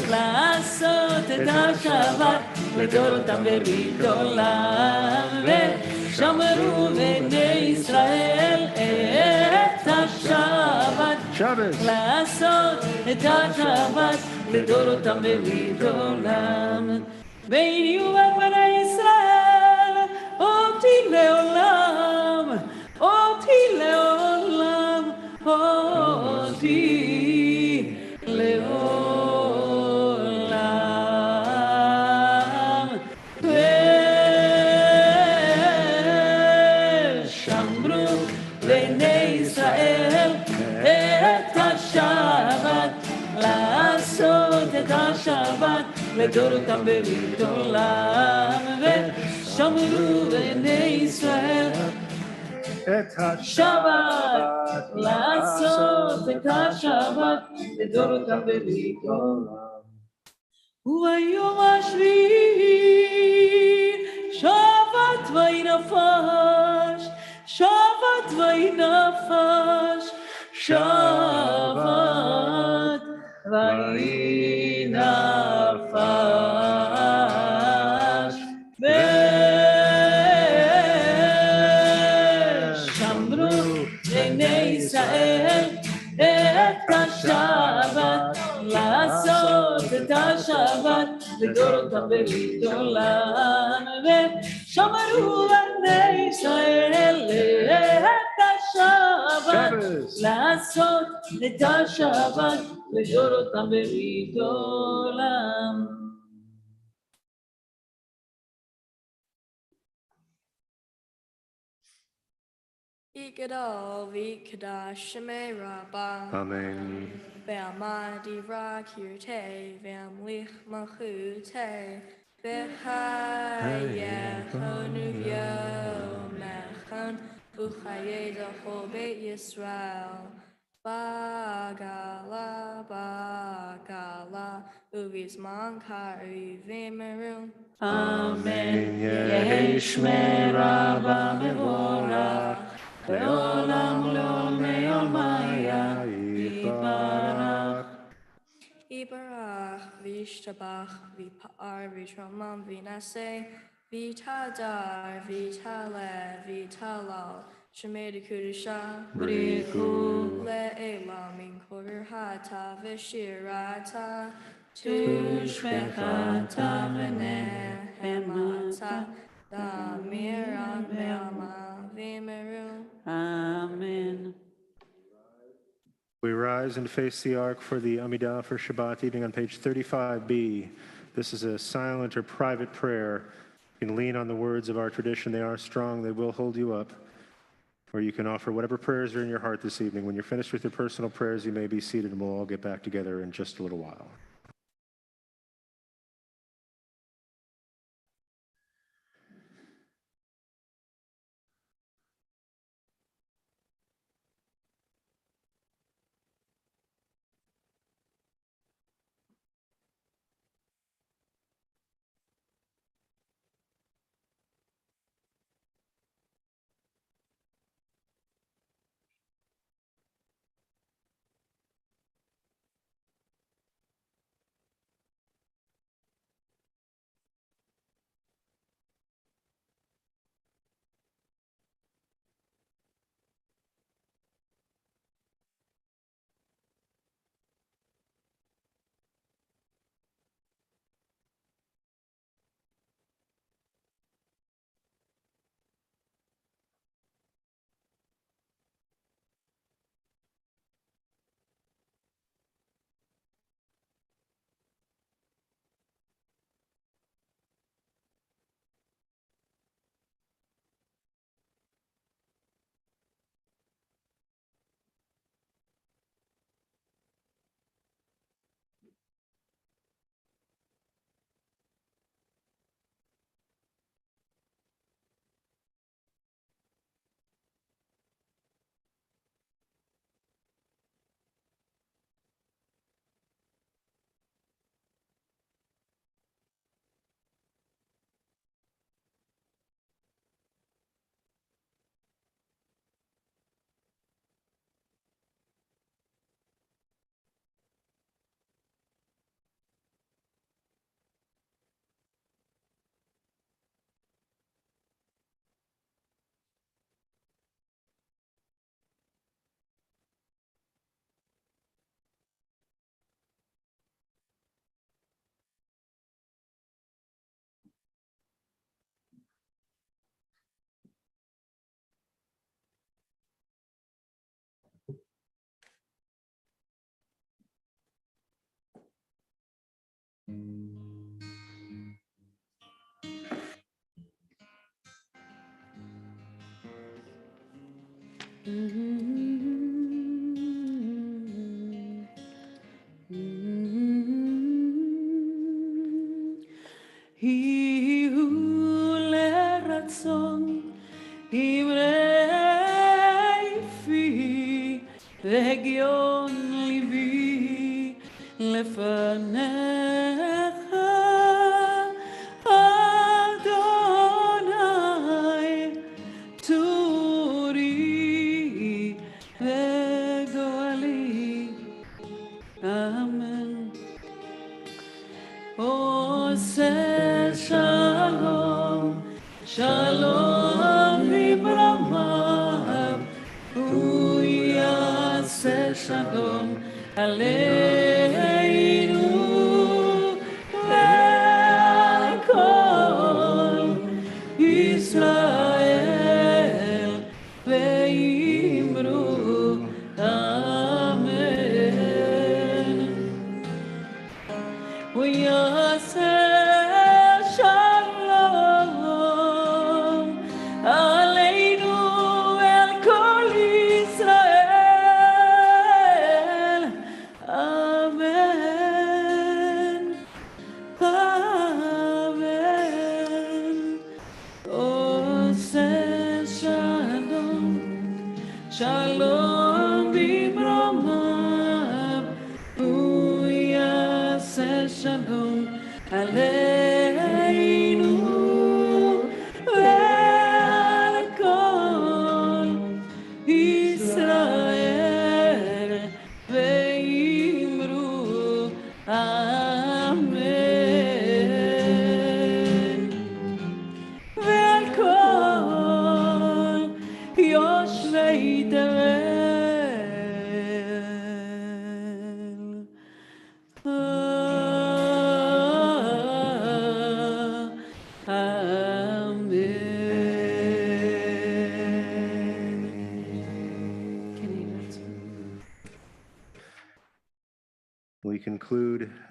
לעשות את השבת לדורותם ברית עולם. ושמרו בני ישראל את השבת, לעשות את השבת לדורותם ברית עולם. ביני ובין בני ישראל אותי לעולם, אותי לעולם, אותי לעולם. ושמרו בני ישראל את השבת, לעשות את השבת לדורותם ברית עולם. ושמרו בני ישראל את השבת, לעשות את השבת לדורותם ברית עולם. וביום השביעי שבת ויהי נפש, שבת ויהי נפש, שבת ויהי נפש. ושמרו בני ישראל את השבת, לעשות את השבת לדורותם ברית עולם. ושמרו בני ישראל את השבת, לעשות את השבת לדורותם ברית עולם. Ikadal v'ikadash shemei rabbah. Amen. Ve'amadi rakirte ve'amlich malchute ve'chayechonu yomechon u'chayei zachol beit Yisrael. Bagala, bagala, ובזמן קריבים מרום. אמן. יהי שמי רבה מבורך, לעולם לעולמי עולמיה יתברך. יברך וישתבח ויפאר ויתרומם וינשא ויתהדר ויתעלה ויתהלל שמי דקודשה בריחו לעילה מן כל ברכתה ושירתה תושבחתה ונחמתה דמירן בעלמא וימרו. Amen. We rise and face the ark for the Amidah for Shabbat evening on page 35b. This is a silent or private prayer. You can lean on the words of our tradition. They are strong. They will hold you up. Or you can offer whatever prayers are in your heart this evening. When you're finished with your personal prayers, you may be seated and we'll all get back together in just a little while. He who leratzon imrei fi legion livi lefanecha Adonai turi vegoali. Amen. Ose shalom, shalom libramav, uyase shalom aleinu ve'al kol Israel ve'imru amen. Uyase shalom aleinu ve'al kol Israel.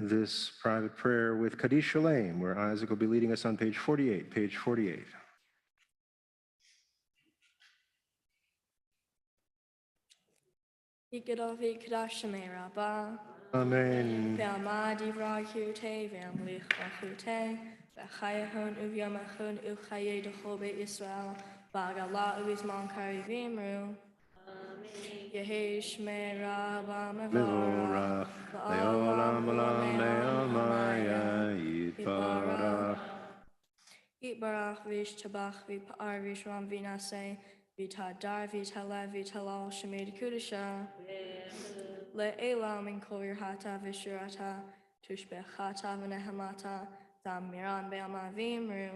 this private prayer with Kaddish Shalem, where Isaac will be leading us on page 48, page 48. Ikedovi Kadashame Rabba. Amen. Ve'amadi V'rakute Ve'amlich V'achute Ve'chayahon Uvyamachon Uchaye Dechobe Israel V'agala Uvizman Kari V'imru Yehi Shme Rabba Mevorach Leolam Olam Leomaya Yitbarach. Yitbarach Vish Tabach V'par Vishram V'naseh V'tadar V'taleh V'talal Shemed Kudisha Le'elam Min Kol Yerhata V'shirata Tushbechata V'nehamata Zamiran Be'ama V'imru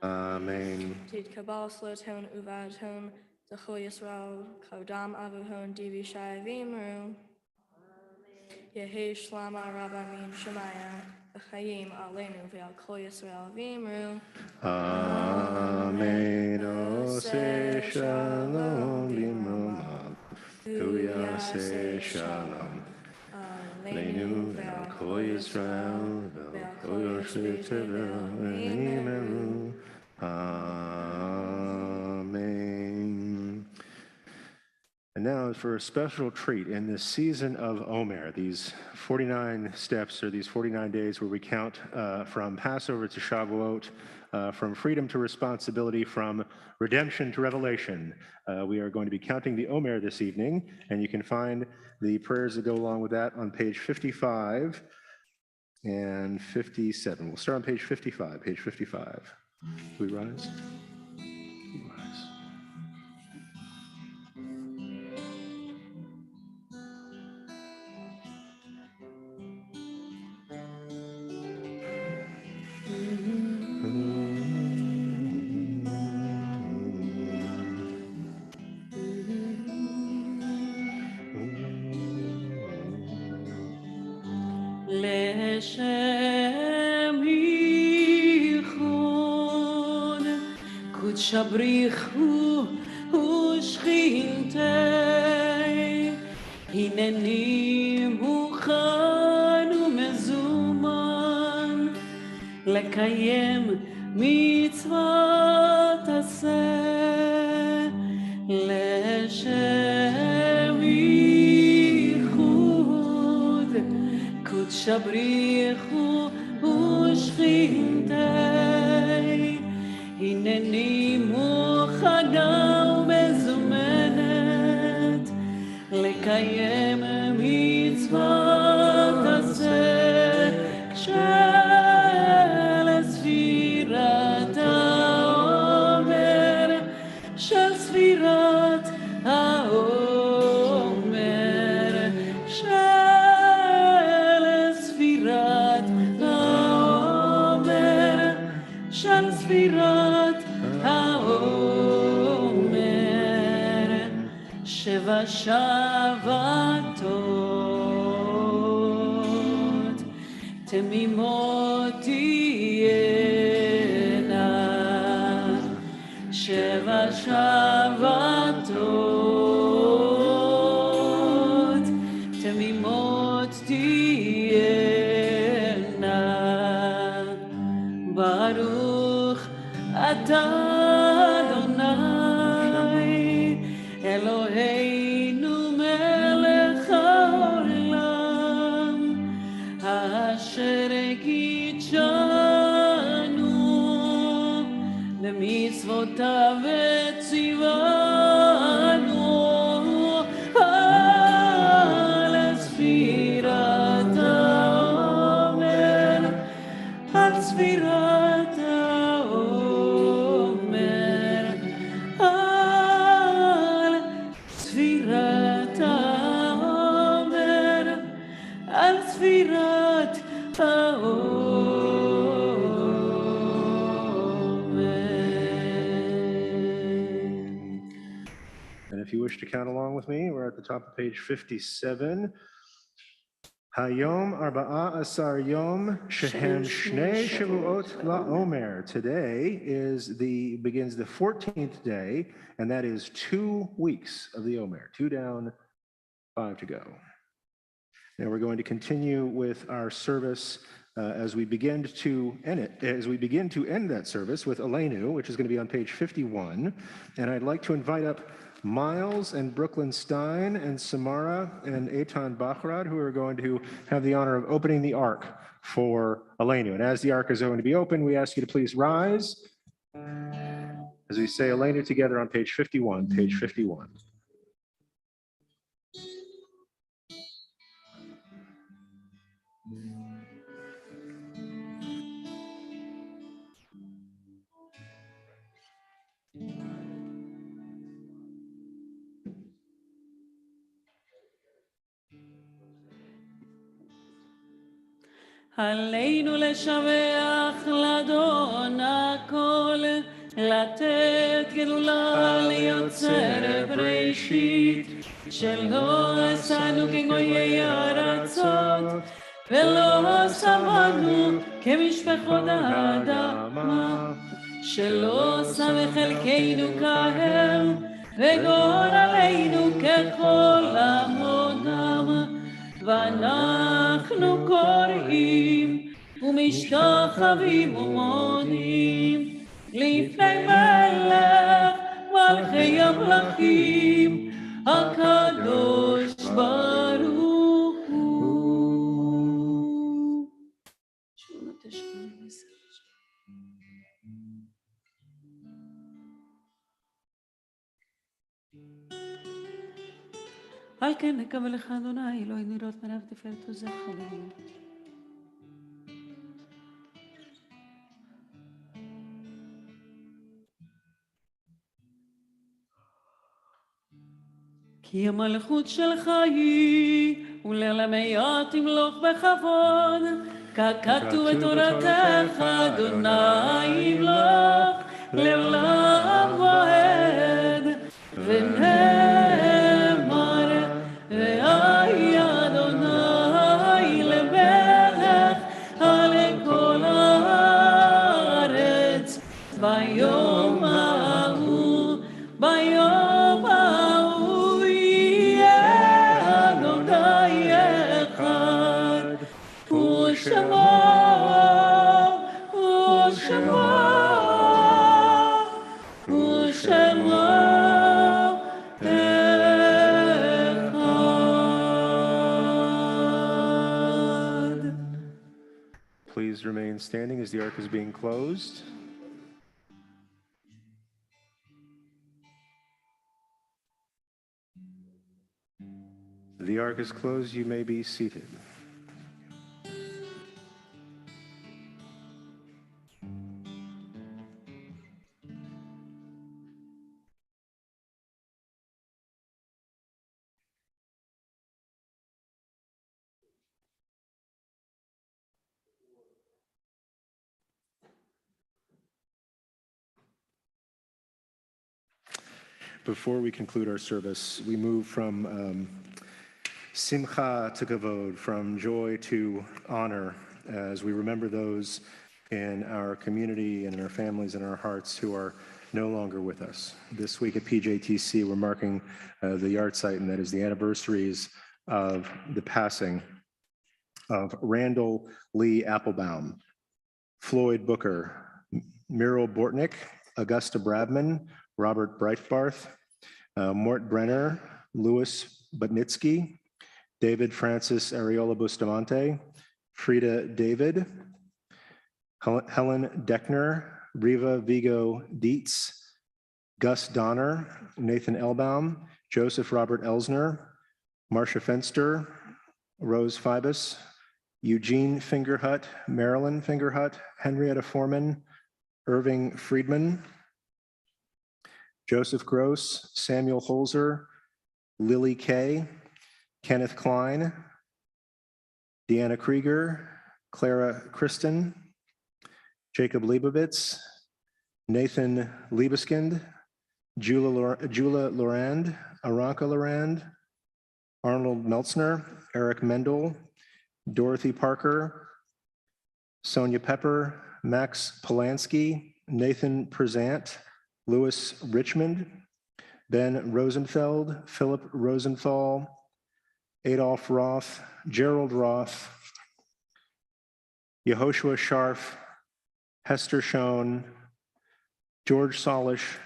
Amen. Tid Kabal Sloton Uvaton Zachol Yisrael Kodam Avuhon Divishai V'imru Yehi Shlama Rabba Min Shemaya V'chayim Aleinu Ve'al Kol Yisrael V'imru Amen. Ose Shalom Bimromav. Uyase Shalom. Leinu Ve'al Kol Yisrael Ve'al Kol Yoshei Tevel V'nimeru. Amen. And now for a special treat in this season of Omer, these 49 steps or these 49 days where we count from Passover to Shavuot, from freedom to responsibility, from redemption to revelation. We are going to be counting the Omer this evening, and you can find the prayers that go along with that on page 55 and 57. We'll start on page 55, page 55. We rise? We rise. Leshem yichud kutshabrichu ushchintei hineni mukhan umezuman lekayem mitzvot aseh leshem yichud shabrichu ushchintei hineni muchana umezumenet lekayem mitzvot aseh shel sfirat haomer shel sfirat haomer shel sfirat haomer sheva shavatot temimot tihena sheva shavatot temimot tihena Baruch atah Adonai Eloheinu melech haolam asher kitshanu lemitzvotav v'tzivanu al sfirat haomer al sfirat haomer al sfirat haomer al sfirat haomer. And if you wish to count along with me, we're at the top of page 57. Hayom arba'a asar yom shehem shnei shavuot la'omer. Today begins the 14th day, and that is 2 weeks of the Omer. 2 down, 5 to go. Now we're going to continue with our service as we begin to end that service with Elenu, which is going to be on page 51. And I'd like to invite up Miles and Brooklyn Stein and Samara and Eitan Bachrad, who are going to have the honor of opening the ark for Elenu. And as the ark is going to be open, we ask you to please rise as we say Elenu together on page 51, page 51. עלינו לשבח לאדון הכל, לתת גדולה ליוצר בראשית, שלא עשנו כגויי ארצות, ולא שמנו כמשפחות האדמה, שלא שם חלקנו כהם, וגורלנו ככל עמונם. ואנחנו קוראים ומשתחווים ומודים לפני מלך מלכי המלכים הקדוש ברוך הוא. על כן נקבל לך אדוני אלוהי נרות פניו תפארת וזכרים. כי המלכות שלך היא ולעולמי תמלוך בכבוד, ככתוב בתורתך אדוני ימלוך לעולם ועד. ונאמר והיה אדוני למלך על כל הארץ ביום ההוא, ביום ההוא יהיה אדוני אחד ושמו Please remain standing as the ark is being closed. The ark is closed. You may be seated. Before we conclude our service, we move from simcha to kavod, from joy to honor, as we remember those in our community and in our families and our hearts who are no longer with us. This week at PJTC, we're marking the yard site, and that is the anniversaries of the passing of Randall Lee Applebaum, Floyd Booker, Muriel Bortnick, Augusta Bradman, Robert Breitbarth, Mort Brenner, Louis Butnitsky, David Francis Areola Bustamante, Frida David, Helen Deckner, Riva Vigo Dietz, Gus Donner, Nathan Elbaum, Joseph Robert Elsner, Marcia Fenster, Rose Fibus, Eugene Fingerhut, Marilyn Fingerhut, Henrietta Foreman, Irving Friedman, Joseph Gross, Samuel Holzer, Lily Kay, Kenneth Klein, Deanna Krieger, Clara Kristen, Jacob Leibovitz, Nathan Liebeskind, Jula Lorand, Aranka Lorand, Arnold Meltzner, Eric Mendel, Dorothy Parker, Sonia Pepper, Max Polanski, Nathan Prezant, Louis Richmond, Ben Rosenfeld, Philip Rosenthal, Adolph Roth, Gerald Roth, Yehoshua Scharf, Hester Schoen, George Solish,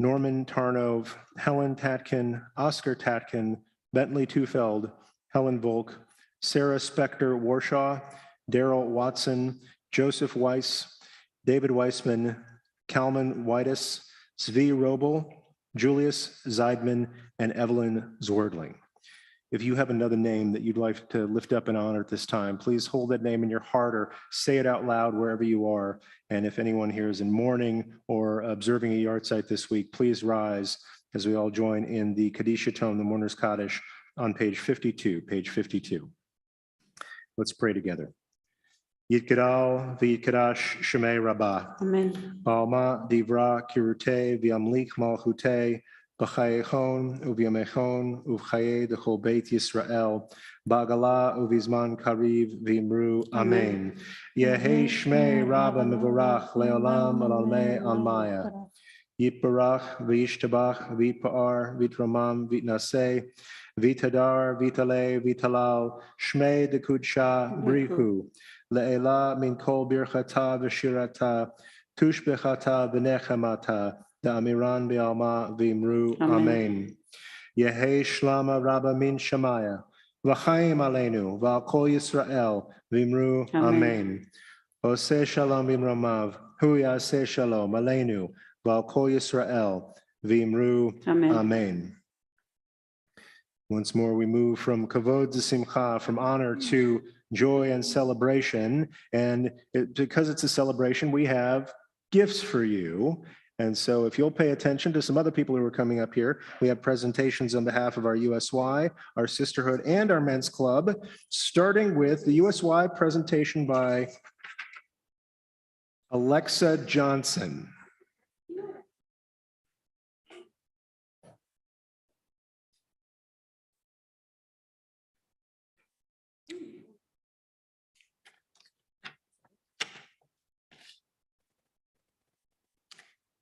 Norman Tarnov, Helen Tatkin, Oscar Tatkin, Bentley Tufeld, Helen Volk, Sarah Spector Warshaw, Daryl Watson, Joseph Weiss, David Weissman, Kalman Whitus, Zvi Robel, Julius Zeidman, and Evelyn Zwerdling. If you have another name that you'd like to lift up and honor at this time, please hold that name in your heart or say it out loud wherever you are. And if anyone here is in mourning or observing a yard site this week, please rise as we all join in the Kadisha tone, the Mourner's Kaddish, on page 52, page 52. Let's pray together. Yitgadal v'yitkadash shemei rabbah. Amen. Ba'alma divra kirute v'yamlik malchute b'chayechon u'v'yamechon u'v'chaye d'chol beit Yisrael ba'gala u'v'zman kariv v'imru amen. Yehi shmei rabba mevorach leolam alalmei almaya. Yitbarach v'yishtabach v'yitpa'ar v'yitramam v'yitnaseh v'yitadar v'yitale v'yitalal shmei d'kudsha brihu. Le'ela min kol birchata v'shirata, tushbechata v'nechamata, da'amiran be'alma v'imru, amen. Yehi shlama rabba min shamaya, v'chaim aleinu, v'al kol Yisrael, v'imru, amen. Oseh shalom v'imromav, hu yaseh shalom aleinu, v'al kol Yisrael, v'imru, amen. Once more, we move from kavod to simcha, from honor to joy and celebration. And because it's a celebration, we have gifts for you. And so if you'll pay attention to some other people who are coming up here, we have presentations on behalf of our USY, our sisterhood, and our men's club, starting with the USY presentation by Alexa Johnson.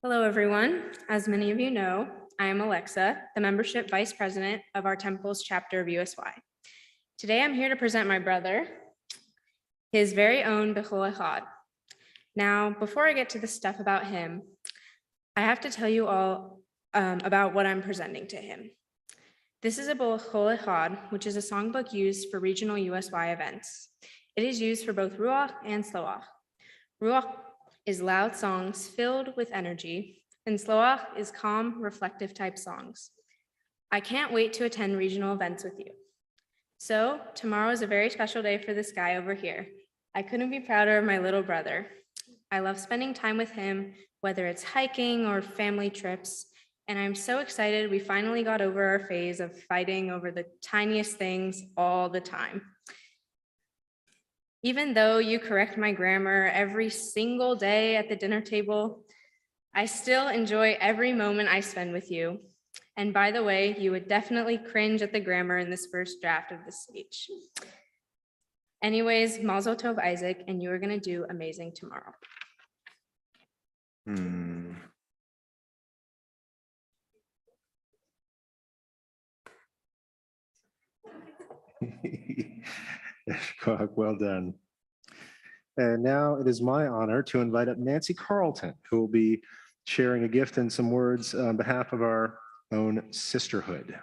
Hello, everyone. As many of you know, I am Alexa, the membership vice president of our Temple's chapter of USY. Today, I'm here to present my brother, his very own Bechol Echad. Now, before I get to the stuff about him, I have to tell you all about what I'm presenting to him. This is a Bechol Echad, which is a songbook used for regional USY events. It is used for both Ruach and Sloach. Ruach is loud songs filled with energy, and Sloach is calm, reflective type songs. I can't wait to attend regional events with you. So tomorrow is a very special day for this guy over here. I couldn't be prouder of my little brother. I love spending time with him, whether it's hiking or family trips, and I'm so excited we finally got over our phase of fighting over the tiniest things all the time. Even though you correct my grammar every single day at the dinner table, I still enjoy every moment I spend with you. And by the way, you would definitely cringe at the grammar in this first draft of this speech. Anyways, Mazel Tov, Isaac, and you are going to do amazing tomorrow. Well done. And now it is my honor to invite up Nancy Carlton, who will be sharing a gift and some words on behalf of our own sisterhood.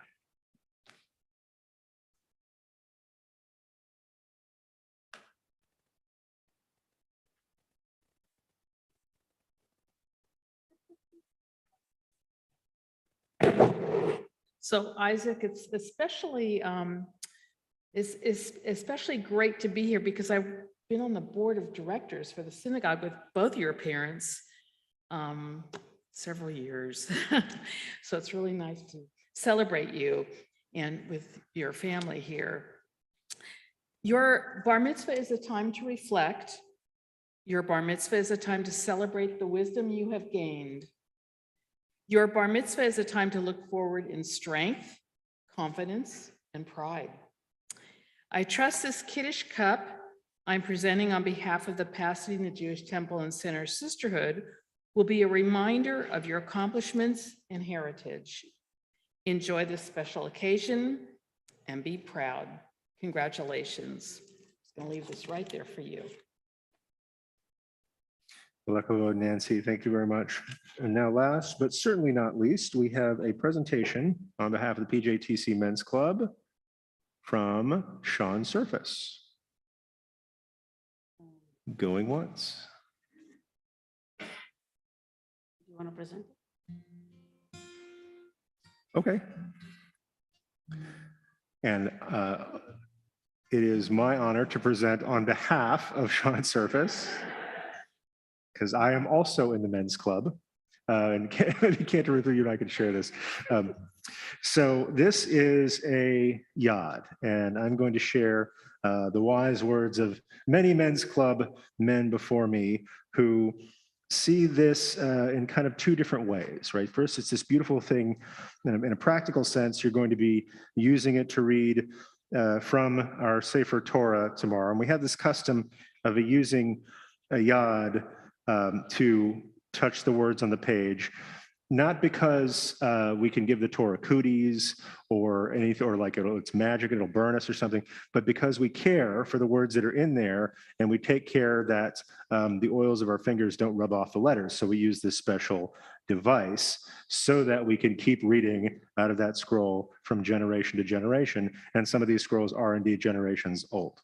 So Isaac, it's especially especially great to be here because I've been on the board of directors for the synagogue with both your parents several years. So it's really nice to celebrate you and with your family here. Your bar mitzvah is a time to reflect. Your bar mitzvah is a time to celebrate the wisdom you have gained. Your bar mitzvah is a time to look forward in strength, confidence, and pride. I trust this Kiddush cup I'm presenting on behalf of the Pasadena Jewish Temple and Center Sisterhood will be a reminder of your accomplishments and heritage. Enjoy this special occasion and be proud. Congratulations. I'm going to leave this right there for you. Nancy, thank you very much. And now last, but certainly not least, we have a presentation on behalf of the PJTC Men's Club from Sean Surface. Going once. You want to present? Okay. And it is my honor to present on behalf of Sean Surface, because I am also in the men's club. And Cantor, you and I can share this. So this is a yad, and I'm going to share the wise words of many men's club men before me who see this in kind of two different ways, right? First, it's this beautiful thing in a practical sense. You're going to be using it to read from our Sefer Torah tomorrow. And we have this custom of using a yad to touch the words on the page, not because we can give the Torah cooties or anything, or like it's magic, it'll burn us or something, but because we care for the words that are in there, and we take care that the oils of our fingers don't rub off the letters. So we use this special device so that we can keep reading out of that scroll from generation to generation. And some of these scrolls are indeed generations old.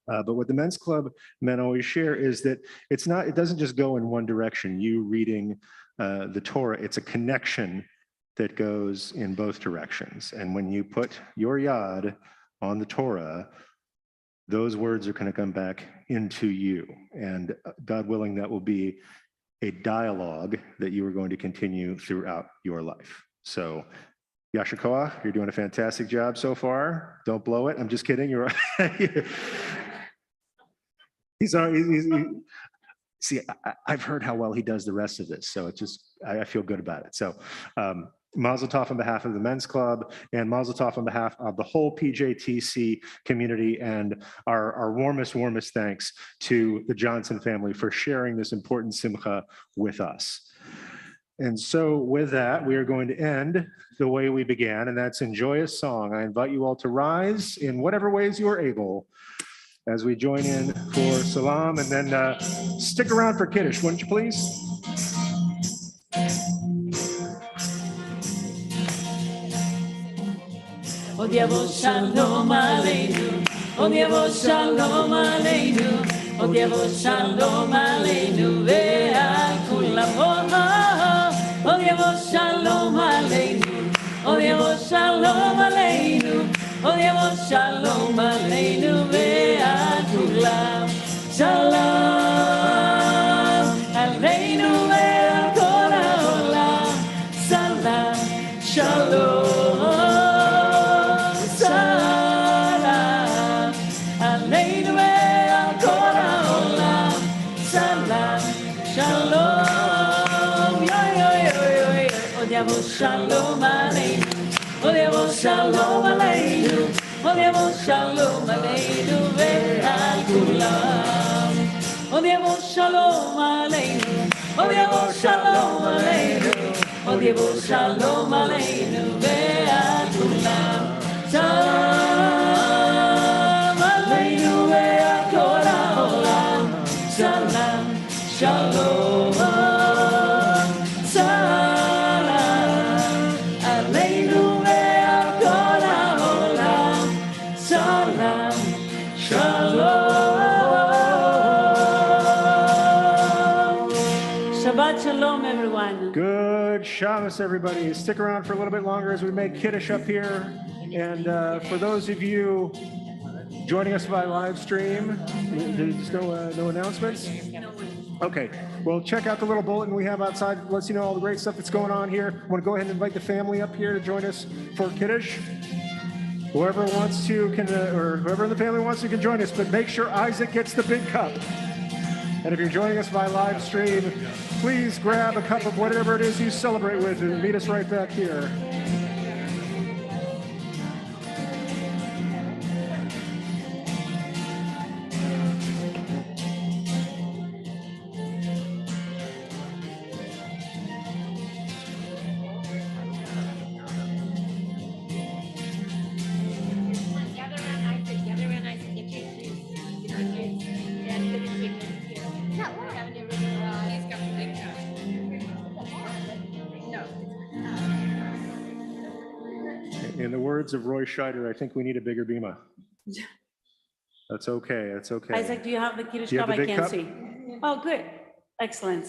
But what the men's club men always share is that it doesn't just go in one direction. You reading the Torah, it's a connection that goes in both directions. And when you put your yad on the Torah, those words are going to come back into you. And God willing, that will be a dialogue that you are going to continue throughout your life. So Yasher Koach, you're doing a fantastic job so far. Don't blow it. I'm just kidding. You're see, I've heard how well he does the rest of this, so I feel good about it. So Mazel Tov on behalf of the men's club, and Mazel Tov on behalf of the whole PJTC community, and our warmest thanks to the Johnson family for sharing this important simcha with us. And so with that, we are going to end the way we began, and that's in joyous song. I invite you all to rise in whatever ways you are able as we join in for Salam, and then stick around for Kiddush, wouldn't you please? עוד יבוא שלום עלינו, עוד יבוא שלום עלינו, עוד יבוא שלום עלינו ועל כולם. עוד יבוא שלום עלינו, עוד יבוא שלום עלינו, עוד יבוא שלום עלינו ועל כולם. שלום עלינו ועל כל העולם, סלם שלום. יבוא שלום עלינו, עוד יבוא שלום עלינו, עוד יבוא שלום עלינו ועל כולם. עוד יבוא שלום עלינו, עוד יבוא שלום עלינו, עוד יבוא שלום עלינו ועל כולם. שלום עלינו ועל כל העולם, שלום, שלום. Shalom, everyone. Good Shabbos, everybody. Stick around for a little bit longer as we make Kiddush up here. And for those of you joining us by live stream, there's no announcements? Okay, well, check out the little bulletin we have outside. It lets you know all the great stuff that's going on here. I want to go ahead and invite the family up here to join us for Kiddush. Whoever wants to can, or whoever in the family wants to can join us, but make sure Isaac gets the big cup. And if you're joining us by live stream, please grab a cup of whatever it is you celebrate with and meet us right back here. In the words of Roy Scheider, I think we need a bigger bima. That's okay, that's okay. Isaac, do you have the Kiddush Do you have cup? the I big can't cup? see. Oh, good. Excellent.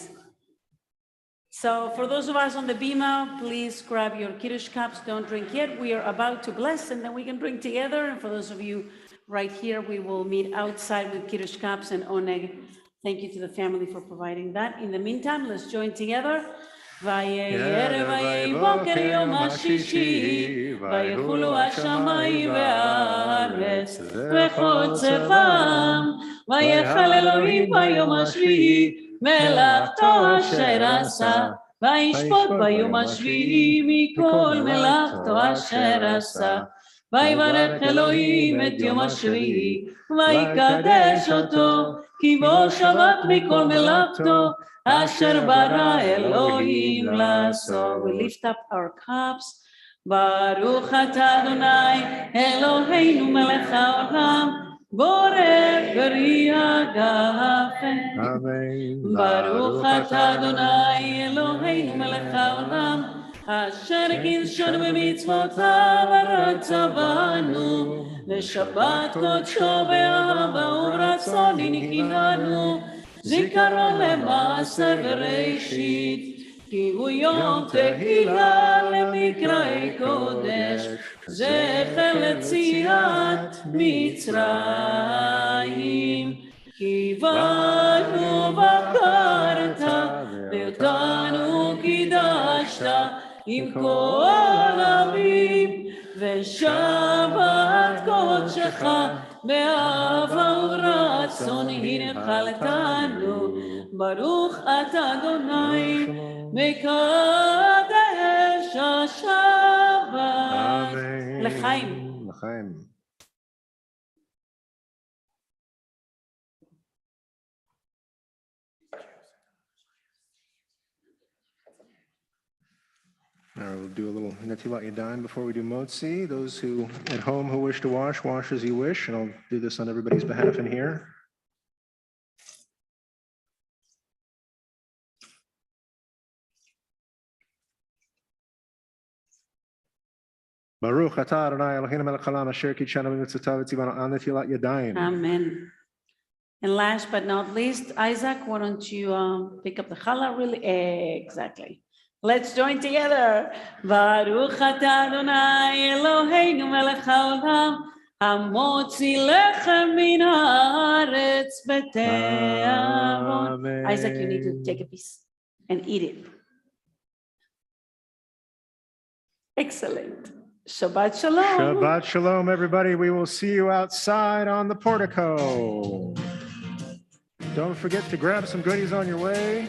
So for those of us on the bima, please grab your Kiddush cups. Don't drink yet. We are about to bless, and then we can drink together. And for those of you right here, we will meet outside with Kiddush cups and oneg. Thank you to the family for providing that. In the meantime, let's join together. ויהי בוקר יום השישי, ויחולו השמיים והארץ, וכל צבאם, ויחל אלוהים ביום השביעי, מלאכתו אשר עשה, וישפוט ביום השביעי מכל מלאכתו אשר עשה. ויברך אלוהים את יום השביעי, ויקדש אותו, כי בו שבת מכל מלאכתו, אשר ברא אלוהים לעשות. We lift up our cups. ברוך אתה אדוני אלוהינו מלך העולם, בורא פרי הגפן. ברוך אתה אדוני אלוהינו מלך העולם, אשר קידשנו במצוותיו ורצה בנו, לשבת קודשו באהבה ורצון הנחיתנו, זיכרון למעשה בראשית, כי הוא יום תהילה למקראי קודש, זכר ליציאת מצרים. כי בנו בחרת ואותנו קידשת עם כל אביב, ושבת קודשך באהבה ורצון הנחלתנו. ברוך אתה אדוני מקדש השבת. לחיים. לחיים. Now we'll do a little Netilat Yadayim before we do Motzi. Those who at home who wish to wash, wash as you wish, and I'll do this on everybody's behalf in here. Baruch atah Adonai Eloheinu melech haolam asher kidshanu b'mitzvotav v'tzivanu al netilat yadayim. Amen. And last but not least, Isaac, why don't you pick up the challah really? Exactly. Let's join together. Baruch atah Adonai Eloheinu melech haolam, hamotzi lechem min haaretz b'te'avon. Isaac, you need to take a piece and eat it. Excellent. Shabbat shalom. Shabbat shalom, everybody. We will see you outside on the portico. Don't forget to grab some goodies on your way.